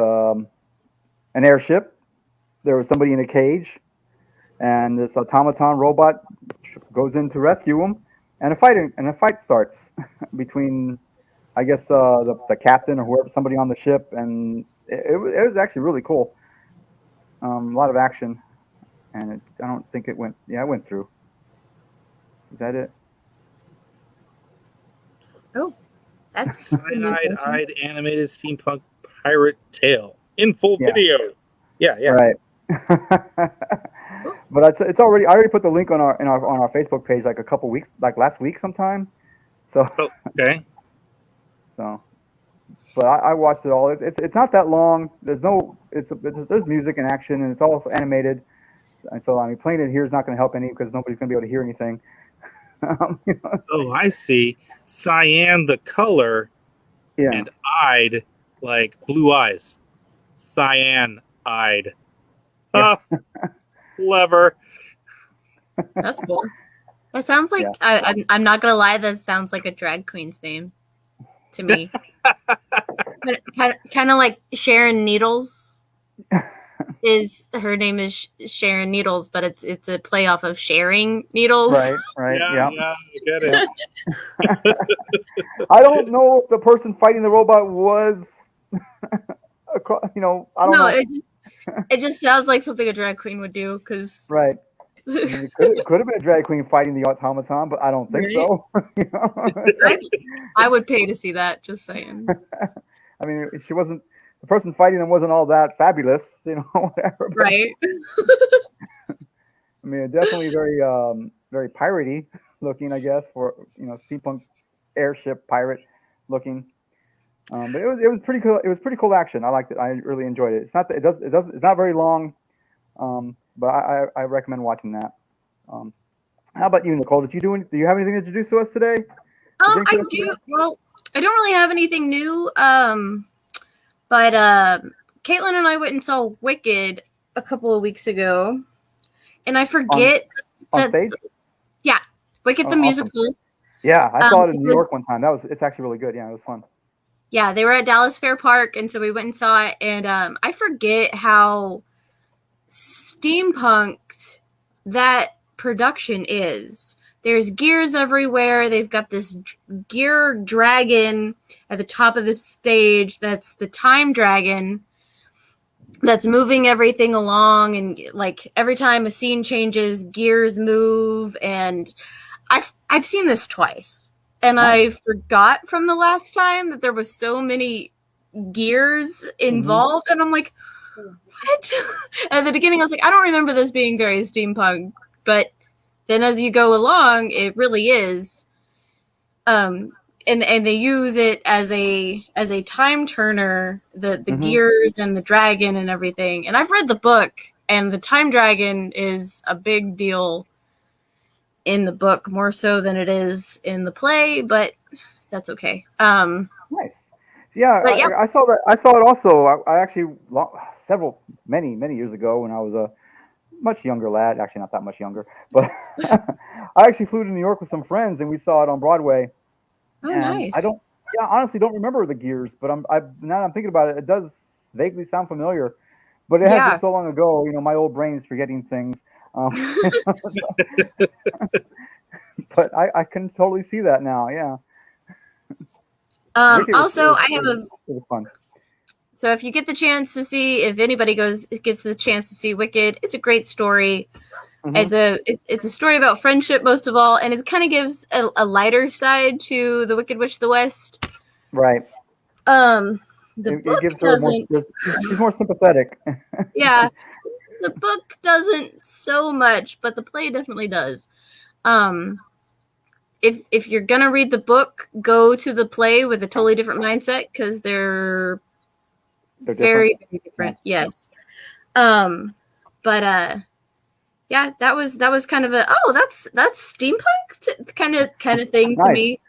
an airship. There was somebody in a cage, and this automaton robot goes in to rescue him, and a fight starts between, I guess, the captain or whoever, somebody on the ship, and it was actually really cool. A lot of action, and I don't think it went. Yeah, it went through. Is that it?
Oh, that's
Cyanide-eyed animated steampunk pirate tale in full video. Yeah.
Right. But it's already. I already put the link on our Facebook page like a couple weeks, like last week sometime. So.
Okay.
So, but I watched it all. It's not that long. There's music and action, and it's also animated. And so I mean, playing it here is not going to help any because nobody's going to be able to hear anything.
I see. Cyan, the color, and eyed, like blue eyes. Cyan-eyed.
Yeah.
Clever.
That's cool. That sounds like I'm not gonna lie. That sounds like a drag queen's name to me. kind of like Sharon Needles. Her name is Sharon Needles, but it's a play off of sharing needles.
Right.
Yeah, I get it.
I don't know if the person fighting the robot was, I don't know.
It just sounds like something a drag queen would do. Cause
right. I mean, it could have been a drag queen fighting the automaton, but I don't think so.
I would pay to see that. Just saying.
I mean, she wasn't. The person fighting them wasn't all that fabulous, whatever. But,
right.
I mean, definitely very, very piratey looking, I guess, for steampunk airship pirate looking. But it was pretty cool. It was pretty cool action. I liked it. I really enjoyed it. It's not very long, but I recommend watching that. How about you, Nicole? Do you have anything to introduce to us today?
I do. Well, I don't really have anything new. But Caitlin and I went and saw Wicked a couple of weeks ago, and I forget
on stage.
Yeah, Wicked the musical.
Awesome. Yeah, I saw it in New York one time. It's actually really good. Yeah, it was fun.
Yeah, they were at Dallas Fair Park, and so we went and saw it. And I forget how steampunked that production is. There's gears everywhere. They've got this gear dragon at the top of the stage. That's the time dragon that's moving everything along. And like every time a scene changes, gears move. And I've seen this twice. And I forgot from the last time that there was so many gears involved. And I'm like, what? At the beginning, I was like, I don't remember this being very steampunk. But then as you go along, it really is. And they use it as a time turner, the gears and the dragon and everything. And I've read the book, and the time dragon is a big deal in the book, more so than it is in the play, but that's okay.
Nice. Yeah, I saw that. I saw it also. I actually many years ago when I was a much younger lad, actually not that much younger, but I actually flew to New York with some friends and we saw it on Broadway.
Oh, nice.
I honestly don't remember the gears, but now that I'm thinking about it, it does vaguely sound familiar. But it has
Yeah.
been so long ago. My old brain's forgetting things. But I can totally see that now. Yeah. Wicked
Also, I have a.
it was fun.
So if you get the chance to see, if anybody gets the chance to see Wicked, it's a great story.
Mhm.
It's a story about friendship most of all, and it kind of gives a lighter side to the Wicked Witch of the West.
Right.
The
It
book
gives her more.
doesn't.
She's more sympathetic.
Yeah, the book doesn't so much, but the play definitely does. If you're gonna read the book, go to the play with a totally different mindset because they're
They're
very,
different.
very different. Yes. But yeah, that was kind of that's steampunk kind of thing to
Nice.
me.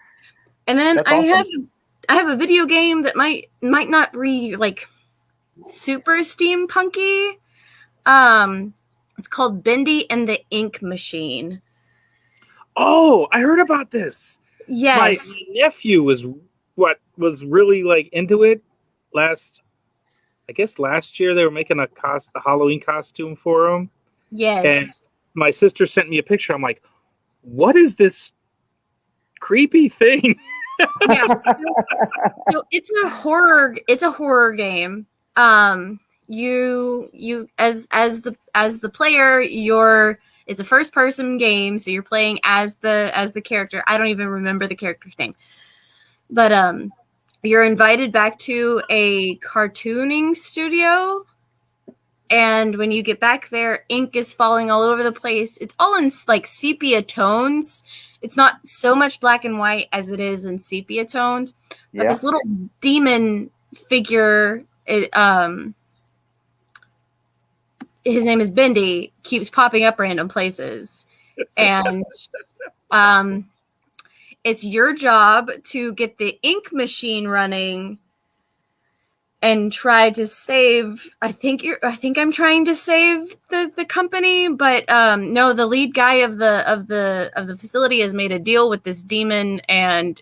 And then
That's
I
awesome.
have a video game that might not be like super steampunky. It's called Bendy and the Ink Machine.
Oh, I heard about this.
Yes.
My nephew was really like into it last year. They were making a Halloween costume for him.
Yes.
And my sister sent me a picture. I'm like, what is this creepy thing?
Yeah. So it's a horror game. You as the player, it's a first person game, so you're playing as the character. I don't even remember the character's name. But you're invited back to a cartooning studio, and when you get back there, ink is falling all over the place. It's all in like sepia tones. It's not so much black and white as it is in sepia tones. But this little demon figure, his name is Bendy, keeps popping up random places. And it's your job to get the ink machine running and try to save. I think I'm trying to save the company, but no, the lead guy of the facility has made a deal with this demon, and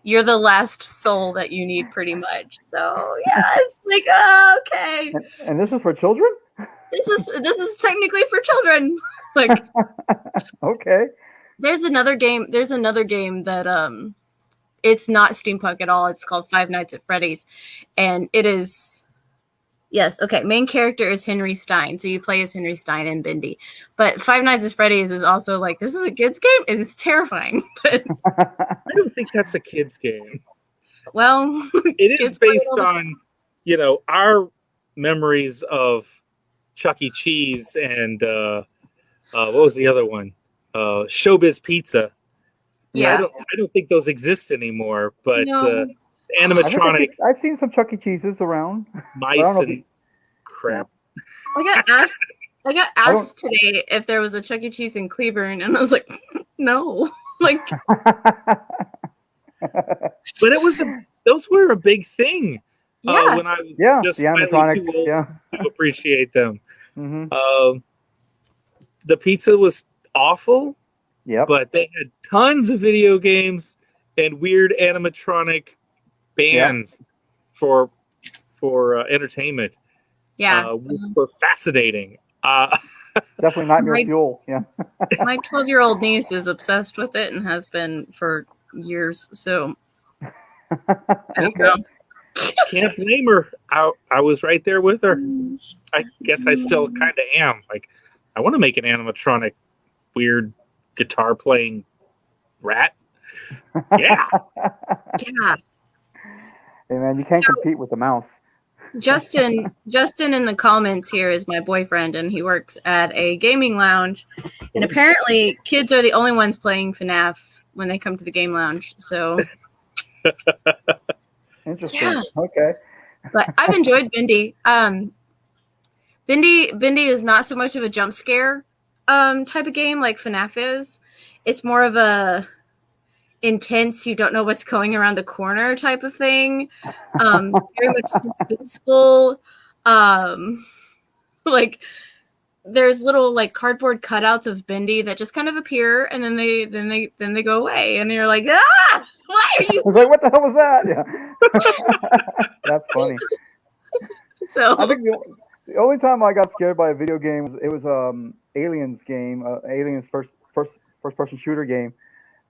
you're the last soul that you need, pretty much. So yeah, it's like, oh, okay.
And this is for children?
This is technically for children. Like,
okay.
There's another game that it's not steampunk at all. It's called Five Nights at Freddy's, and it is. Yes, okay. Main character is Henry Stein, so you play as Henry Stein and Bendy. But Five Nights at Freddy's is also like, this is a kids game, and it's terrifying. But
I don't think that's a kids game.
Well,
it is based on, our memories of Chuck E. Cheese and what was the other one? Showbiz Pizza.
Yeah,
I don't think those exist anymore. But
no.
animatronic
I've seen some Chuck E. Cheeses around.
mice and crap.
I got asked today if there was a Chuck E. Cheese in Cleburne, and I was like, no. Like,
but those were a big thing.
Yeah.
When I was just
the animatronics,
too old to appreciate them.
Mm-hmm.
The pizza was awful.
Yeah,
but they had tons of video games and weird animatronic bands for entertainment.
Yeah,
which were fascinating.
Definitely Nightmare Fuel. Yeah,
my 12-year-old niece is obsessed with it and has been for years. So,
okay.
Can't blame her. I was right there with her. I guess I still kind of am. Like, I want to make an animatronic weird guitar playing rat. Yeah.
Yeah.
Hey man, you can't compete with the mouse.
Justin in the comments here is my boyfriend, and he works at a gaming lounge. And apparently, kids are the only ones playing FNAF when they come to the game lounge. So,
interesting.
Yeah.
Okay.
But I've enjoyed Bendy. Bendy is not so much of a jump scare type of game like FNAF is. It's more of a intense, you don't know what's going around the corner type of thing. Very much suspenseful. Like, there's little like cardboard cutouts of Bendy that just kind of appear, and then they go away, and you're like, ah, why are you?
I was like, what the hell was that? Yeah. That's funny.
So
I think The only time I got scared by a video game was Aliens game, Aliens first person shooter game,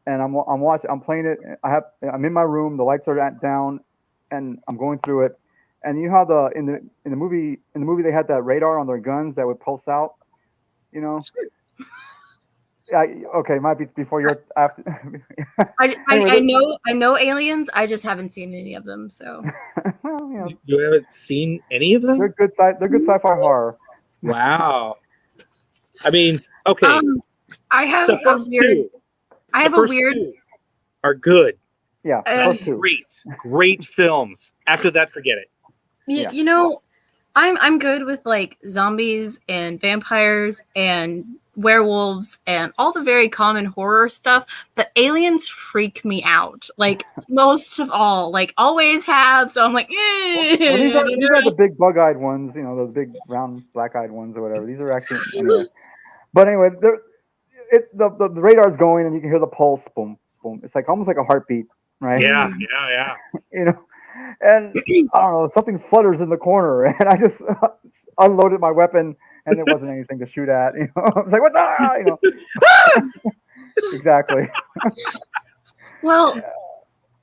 and I'm playing it. I'm in my room, the lights are down, and I'm going through it. And you know how in the movie they had that radar on their guns that would pulse out, you know. Okay, might be before your after.
I know Aliens. I just haven't seen any of them. So
Well, you know,
You haven't seen any of them?
they're good sci-fi horror.
Wow. I mean, okay.
I have
the
a
first
weird.
two,
I have
the
a
first
weird.
two are good.
Yeah, those two.
Great films. After that, forget it.
Yeah.
You know, I'm good with like zombies and vampires and werewolves and all the very common horror stuff, but aliens freak me out. Like most of all, like always have. So I'm like,
Well, these are the big bug-eyed ones, you know, those big round black-eyed ones or whatever. These are actually anyway. But anyway, the radar's going and you can hear the pulse, boom, boom. It's like almost like a heartbeat, right?
Yeah.
You know, and I don't know, something flutters in the corner, and I just unloaded my weapon, and there wasn't anything to shoot at. You know, I was like, what the, you know. Exactly.
well,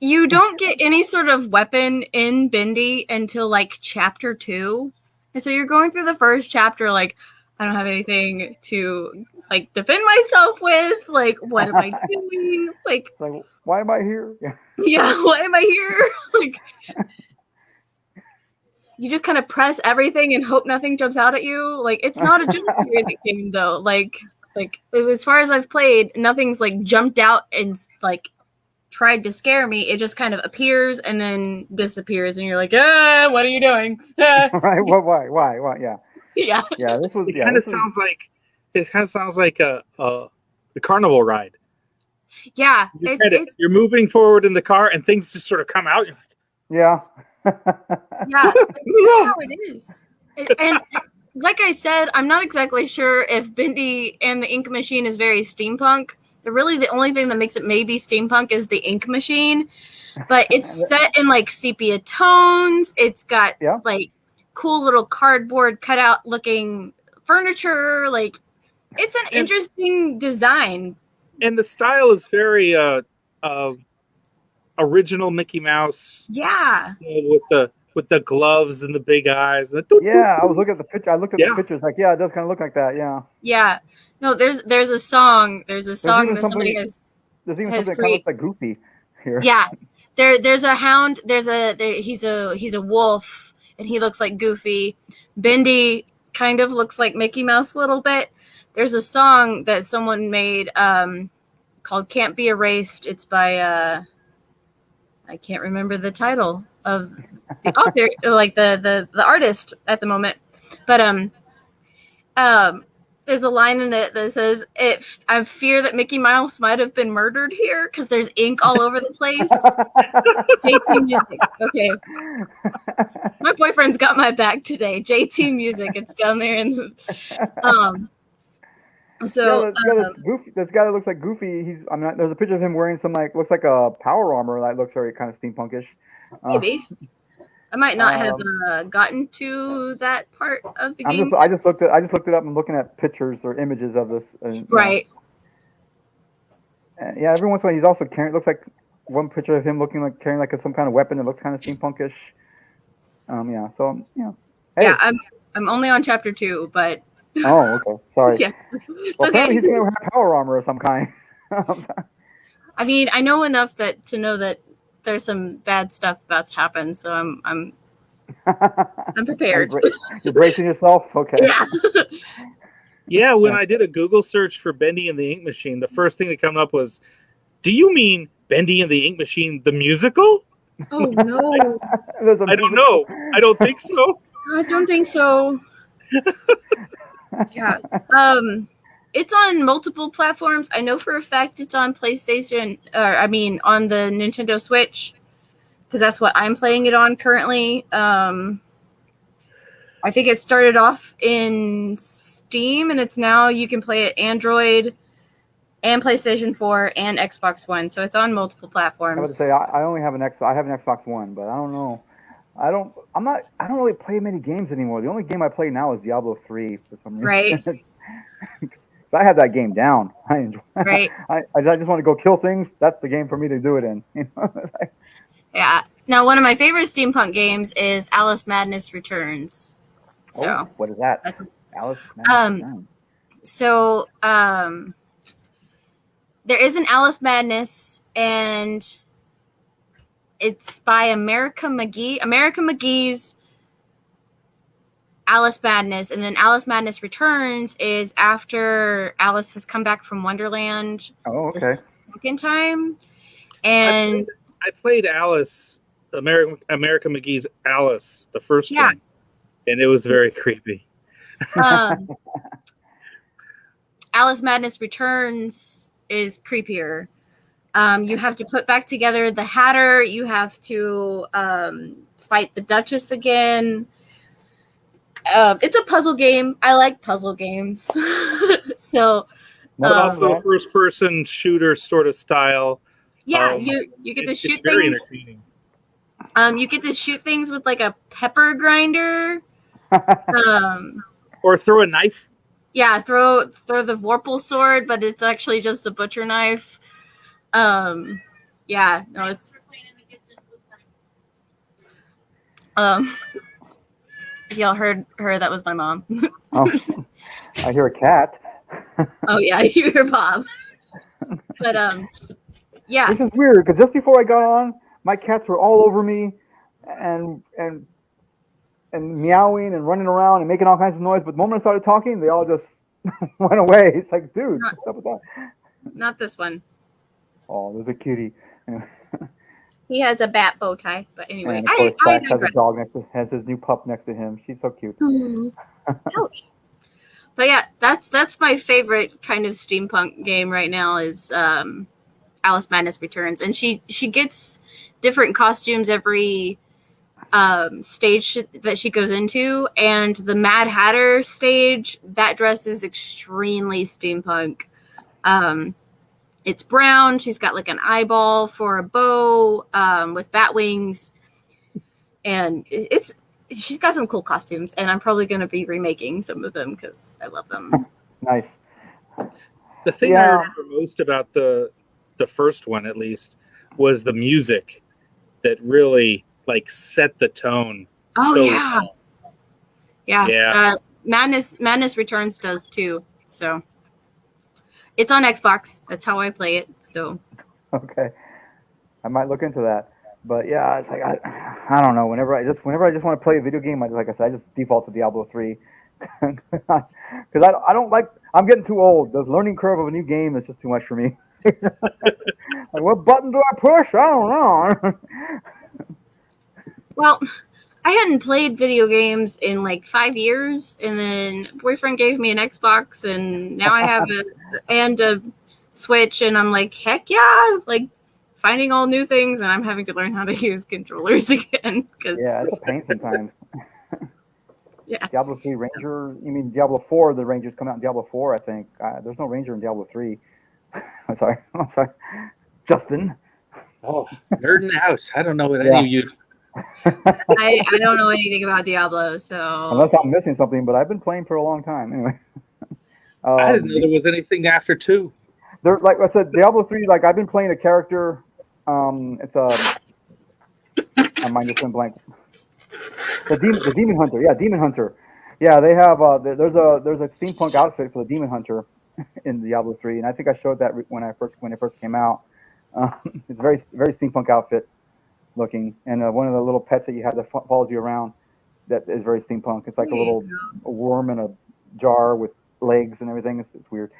you don't get any sort of weapon in Bindi until like chapter 2. And so you're going through the first chapter like, I don't have anything to like defend myself with. Like, what am I doing? Like,
It's like, why am I here? Yeah.
yeah, why am I here? Like, you just kind of press everything and hope nothing jumps out at you. Like, it's not a jump scare game though. Like as far as I've played, nothing's like jumped out and like tried to scare me. It just kind of appears and then disappears, and you're like, what are you doing?
Right? Why? Yeah.
Yeah.
Yeah. This was.
It kind of sounds like a carnival ride.
Yeah.
You're moving forward in the car, and things just sort of come out. You're like,
Yeah.
Yeah. That's how it is. And like I said, I'm not exactly sure if Bindi and the ink machine is very steampunk. Really, the only thing that makes it maybe steampunk is the ink machine. But it's set in like sepia tones. It's got like cool little cardboard cutout looking furniture. Like, it's an interesting design.
And the style is very original Mickey Mouse.
Yeah.
With the gloves and the big eyes.
Yeah, I was looking at the picture. I looked at the pictures. Like, yeah, it does kind of look like that. Yeah.
Yeah. No, there's a song. There's a song that somebody has.
There's even something that kind of looks like Goofy here.
Yeah. There's a hound. He's a wolf, and he looks like Goofy. Bindi kind of looks like Mickey Mouse a little bit. There's a song that someone made called "Can't Be Erased." It's by I can't remember the title of the author, like the artist at the moment, but there's a line in it that says, I fear that Mickey Mouse might have been murdered here because there's ink all over the place. JT Music. Okay. My boyfriend's got my back today. JT Music. It's down there in the so
this guy that looks like Goofy, there's a picture of him wearing some looks like a power armor that looks very kind of steampunkish.
Maybe. I might not have gotten to that part of the game.
I just looked it up and looking at pictures or images of this.
Right.
Yeah, every once in a while he's also carrying. Looks like one picture of him looking like carrying like some kind of weapon that looks kind of steampunkish. Yeah. So yeah. Hey.
Yeah, I'm only on chapter 2, but.
Oh, okay. Sorry.
Yeah.
Well, apparently he's gonna have power armor of some kind.
I mean, I know enough to know that there's some bad stuff about to happen, so I'm prepared.
You're bracing yourself? Okay.
Yeah.
Yeah, when I did a Google search for Bendy and the Ink Machine, the first thing that came up was, do you mean Bendy and the Ink Machine, the musical?
Oh, no.
I don't know. I don't think so.
I don't think so. Yeah. It's on multiple platforms. I know for a fact it's on PlayStation, on the Nintendo Switch, because that's what I'm playing it on currently. I think it started off in Steam, and it's now you can play it Android and PlayStation 4 and Xbox One. So it's on multiple platforms.
I would say I only have an Xbox. I have an Xbox One, but I don't know. I don't really play many games anymore. The only game I play now is Diablo 3 for some reason.
Right.
I have that game down. I enjoy.
Right.
I just want to go kill things. That's the game for me to do it in. It's like,
Yeah. Now, one of my favorite steampunk games is Alice Madness Returns. So
oh, what is that?
that's
Alice.
um. So there is an Alice Madness, and it's by America McGee's Alice Madness, and then Alice Madness Returns is after Alice has come back from Wonderland
Oh,
the
okay.
second time. And
I played Alice, America McGee's Alice, the first
Yeah.
one, and it was very creepy.
Alice Madness Returns is creepier. You have to put back together the Hatter. You have to fight the Duchess again. It's a puzzle game. I like puzzle games. So
Not
Also, a
bad.
first-person shooter sort of style.
yeah,
Um,
you get to
It's
shoot
very
things.
entertaining.
You get to shoot things with like a pepper grinder.
Or throw a knife.
Yeah, throw the Vorpal sword, but it's actually just a butcher knife. Yeah, no, it's if y'all heard her, that was my mom.
Oh, I hear a cat.
Oh yeah, you hear Bob. But yeah,
Which is weird because just before I got on, my cats were all over me, and meowing and running around and making all kinds of noise. But the moment I started talking, they all just went away. It's like, dude, what's up with that?
not this one.
Oh, there's a kitty.
He has a bat bow tie. But anyway,
And of course,
I
Zach has a
digress.
dog has his new pup next to him. She's so cute.
Ouch. But yeah, that's my favorite kind of steampunk game right now is Alice Madness Returns, and she gets different costumes every stage that she goes into, and the Mad Hatter stage, that dress is extremely steampunk. It's brown. She's got like an eyeball for a bow with bat wings, and she's got some cool costumes, and I'm probably going to be remaking some of them because I love them.
Nice.
The thing
Yeah.
I remember most about the first one, at least, was the music that really like set the tone.
Oh,
so
yeah.
well.
Yeah.
Yeah.
Madness Returns does too. So it's on Xbox. That's how I play it. So
Okay, I might look into that. But yeah, it's like I don't know. Whenever I just want to play a video game, like I said, I just default to Diablo 3 because I don't like. I'm getting too old. The learning curve of a new game is just too much for me. Like, what button do I push? I don't know.
well, I hadn't played video games in like 5 years, and then boyfriend gave me an Xbox, and now I have a Switch, and I'm like, heck yeah, like finding all new things, and I'm having to learn how to use controllers again. Cause,
Yeah, it's a pain sometimes.
Yeah.
Diablo 3 Ranger. You mean Diablo 4? The Rangers come out in Diablo 4, I think. There's no Ranger in Diablo 3. I'm sorry. Justin.
Oh, nerding out. I don't know what
Yeah.
any of you.
I don't know anything about Diablo, so
Unless I'm missing something, but I've been playing for a long time. Anyway.
I didn't know there was anything after 2.
There, like I said, Diablo 3, like I've been playing a character. It's my mind just went blank. The Demon Hunter. Yeah, Demon Hunter. Yeah, they have there's a steampunk outfit for the Demon Hunter in Diablo 3, and I think I showed that when it first came out. It's very steampunk outfit looking, and one of the little pets that you have that follows you around that is very steampunk. It's like a little worm in a jar with legs and everything. It's weird.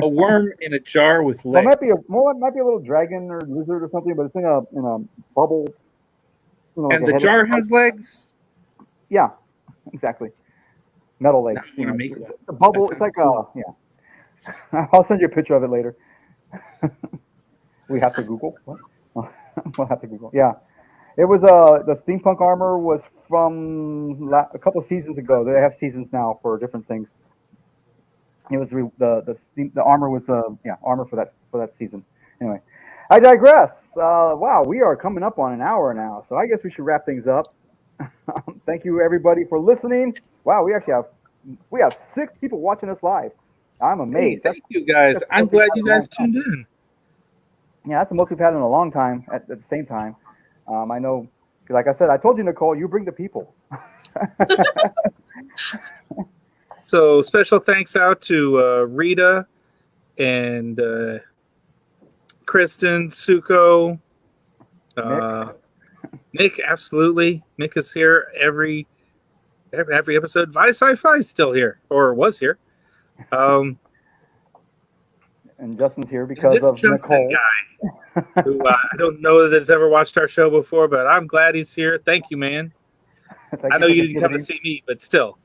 A worm in a jar with
Well,
legs.
it might be a little dragon or lizard or something, but it's in a bubble. Like
And
a
the
head-
jar has legs?
Yeah, exactly. Metal legs.
Now I wanna make one.
The bubble.
That
It's like
sounds
yeah. I'll send you a picture of it later. We have to Google. What? We'll have to Google. Yeah, it was the steampunk armor was from a couple of seasons ago. They have seasons now for different things. It was the armor was armor for that season. Anyway, I digress. Wow, we are coming up on an hour now, so I guess we should wrap things up. Thank you everybody for listening. Wow, we have 6 people watching us live. I'm
Hey,
amazed.
thank you guys.
That's the
I'm
most we've
glad
had
you
in a long
guys
time.
tuned in.
Yeah, that's the most we've had in a long time. At the same time, I know because, like I said, I told you, Nicole, you bring the people.
So special thanks out to Rita and Kristen, Suko,
Mick,
Nick. Absolutely, Nick is here every episode. Vi Sci-Fi is still here or was here. Um,
and Justin's here
and
because
this
of
Justin
Nicole.
guy, who I don't know that has ever watched our show before, but I'm glad he's here. Thank you, man.
Thank
I
you
know
for
you didn't come to
contributing.
see me, but still.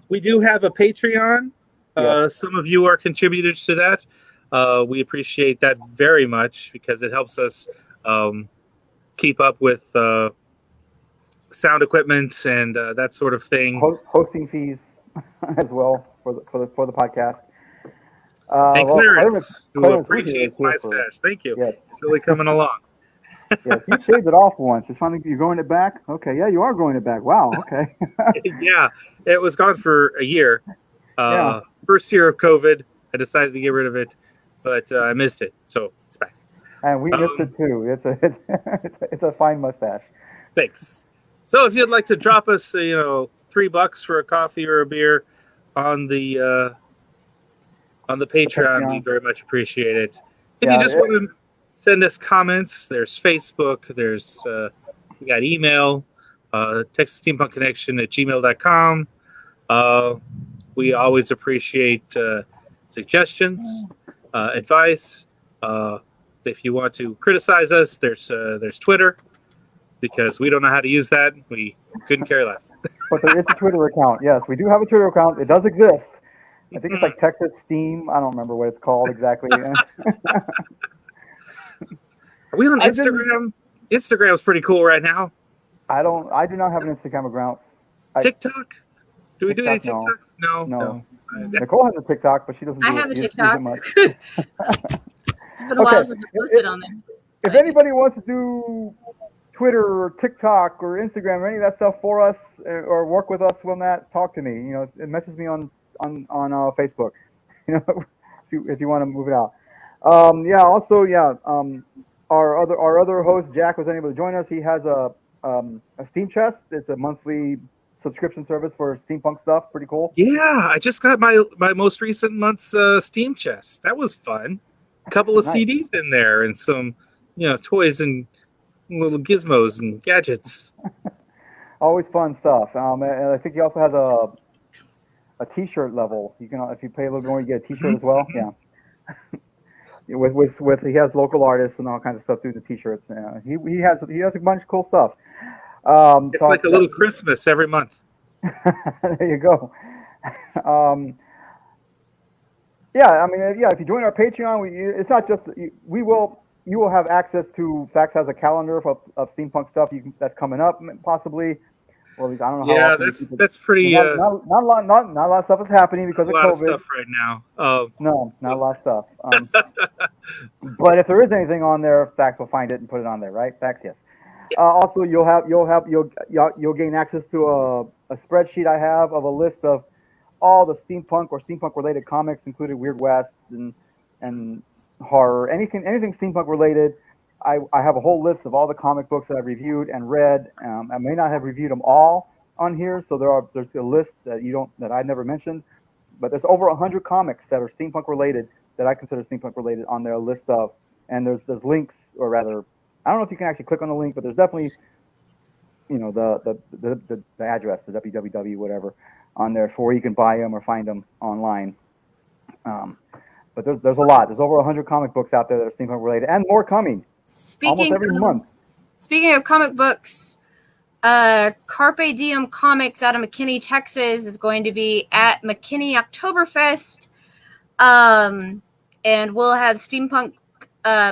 We do have a Patreon.
Yes.
Some of you are contributors to that. We appreciate that very much because it helps us keep up with sound equipment and that sort of thing.
Hosting fees as well for the podcast.
And
Well,
Clarence, who
Clarence Wood here is
appreciates my
here for
stash. Thank you.
yes.
It's really coming along.
Yes, you shaved it off once. It's finally you're growing it back. Okay, yeah, you are growing it back. Wow. Okay.
Yeah, it was gone for a year.
Yeah.
First year of COVID, I decided to get rid of it, but I missed it, so it's back.
And we missed it too. It's a fine mustache.
Thanks. So if you'd like to drop us, $3 for a coffee or a beer on the Patreon, we
Patreon.
very much appreciate it. If you
Yeah.
just want to send us comments, there's Facebook, there's we got email, Texas Steampunk Connection at gmail.com. We always appreciate suggestions, advice. If you want to criticize us, there's Twitter, because we don't know how to use that. We couldn't care less.
But there is a Twitter account. Yes, we do have a Twitter account. It does exist. I think it's like Texas Steam. I don't remember what it's called exactly.
Are we on Instagram? Instagram's pretty cool right now.
I do not have an Instagram account.
TikTok? Do we do any
TikTok,
TikToks?
No. Nicole has a TikTok, but she doesn't.
I have a
use it
TikTok.
much.
It's been a while since I posted on there.
If anybody wants to do Twitter or TikTok or Instagram or any of that stuff for us, or work with us on that, talk to me. Message me on Facebook. If you want to move it out. Our other host Jack was unable to join us. He has a Steam Chest. It's a monthly subscription service for steampunk stuff. Pretty cool.
Yeah, I just got my most recent month's Steam Chest. That was fun. A couple of
Nice.
CDs in there and some, toys and little gizmos and gadgets.
Always fun stuff. And I think he also has a T-shirt level. You can, if you pay a little bit more, you get a T-shirt as well. Yeah. with he has local artists and all kinds of stuff doing the T-shirts. Yeah. He has a bunch of cool stuff.
It's like a little Christmas every month.
There you go. If you join our Patreon, it's not just you will have access to. Fax has a calendar of steampunk stuff that's coming up possibly. Or at least I don't know how.
Yeah,
often
that's pretty.
not a lot. Not a lot of stuff is happening because of
a lot
COVID.
of stuff right now.
No, not a lot of stuff. But if there is anything on there, Fax will find it and put it on there, right? Fax, yes. Also, you'll gain access to a spreadsheet I have of a list of all the steampunk or steampunk related comics, including Weird West and horror, anything steampunk related. I have a whole list of all the comic books that I've reviewed and read. I may not have reviewed them all on here, so there's a list that I never mentioned, but there's over 100 comics that are steampunk related that I consider steampunk related on their list of, and there's links, or rather, I don't know if you can actually click on the link, but there's definitely the address, the www whatever, on there for where you can buy them or find them online. But there's a lot. There's over 100 comic books out there that are steampunk related, and more coming. Almost every month.
Speaking of comic books, Carpe Diem Comics out of McKinney, Texas is going to be at McKinney Oktoberfest. And we'll have steampunk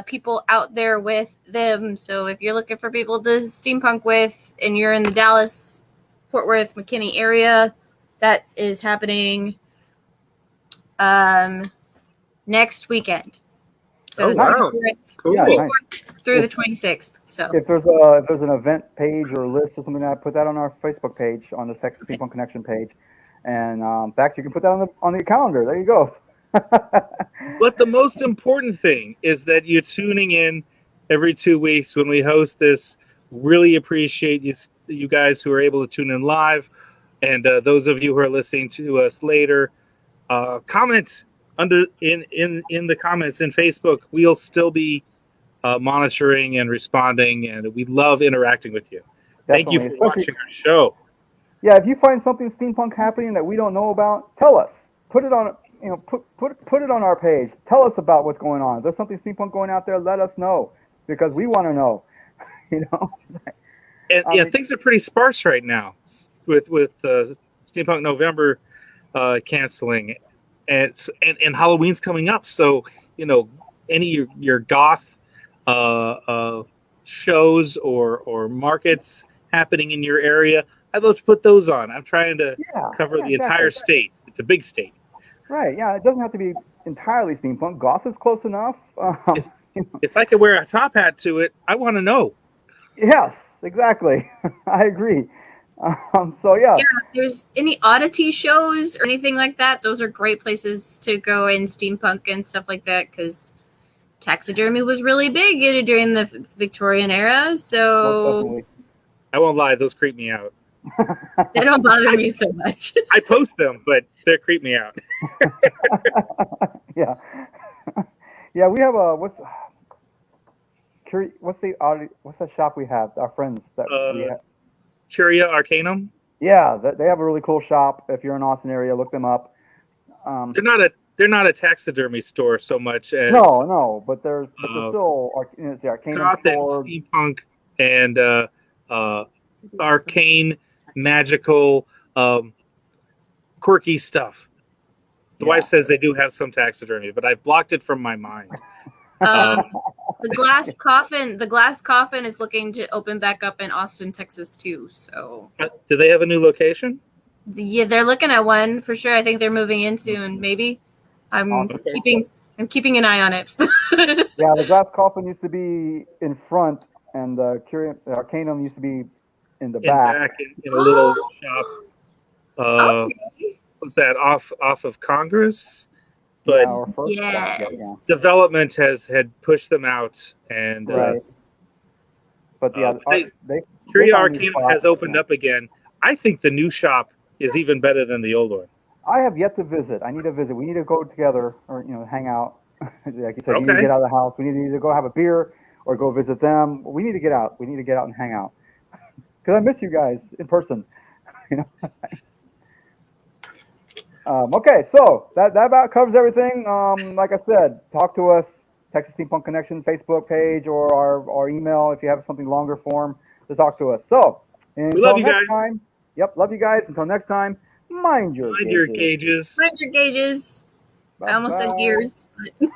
people out there with them. So if you're looking for people to steampunk with and you're in the Dallas, Fort Worth, McKinney area, that is happening. next weekend. So
Oh,
the
wow.
24th
Cool.
Yeah, nice.
through the 26th. So
If there's an event page or a list or something, like that, put that on our Facebook page, on the Texas Steampunk Connection page, and in fact, you can put that on the calendar. There you go.
But the most important thing is that you're tuning in every 2 weeks when we host this. Really appreciate you guys who are able to tune in live, and those of you who are listening to us later, comment under in the comments in Facebook. We'll still be monitoring and responding, and we love interacting with you. Thank you
Definitely,
for
especially
watching our show.
yeah. If you find something steampunk happening that we don't know about, tell us. Put it on put it on our page. Tell us about what's going on. If there's something steampunk going out there, let us know because we want to know. You know.
And yeah, things are pretty sparse right now with Steampunk November canceling, and Halloween's coming up. So any of your goth shows or markets happening in your area, I'd love to put those on. I'm trying to cover the entire state. It's a big state.
Right. Yeah. It doesn't have to be entirely steampunk. Goth is close enough.
If I could wear a top hat to it, I want to know.
Yes, exactly. I agree. So yeah.
Yeah, if there's any oddity shows or anything like that, those are great places to go in steampunk and stuff like that because taxidermy was really big during the Victorian era. So
I won't lie, those creep me out.
they don't bother me so much.
I post them, but they creep me out.
Yeah. Yeah, we have what's that shop we have? Our friends that we have.
Curia Arcanum.
Yeah, they have a really cool shop. If you're in Austin area, look them up.
They're not a taxidermy store so much as
no, but there's still it's the Arcanum
goth
store.
and steampunk and arcane, magical, quirky stuff. The wife says they do have some taxidermy, but I've blocked it from my mind.
The glass coffin is looking to open back up in Austin, Texas too. So
do they have a new location?
Yeah, they're looking at one for sure. I think they're moving in soon. Maybe I'm keeping an eye on it.
Yeah, the glass coffin used to be in front, and the Arcanum used to be in the back.
In a little shop.
Okay.
What's that off of Congress? But development had pushed them out, and
right. But
Curia Arcanum has opened up again. I think the new shop is even better than the old one.
I have yet to visit. I need to visit. We need to go together, or hang out. Like you said, you need to get out of the house. We need to either go have a beer or go visit them. We need to get out. We need to get out and hang out because I miss you guys in person. Okay, so that about covers everything. Like I said, talk to us, Texas Steampunk Connection Facebook page or our email if you have something longer form to talk to us. So
we love you guys.
Yep, love you guys. Until next time, mind your gauges.
Mind your gauges. I almost said gears. But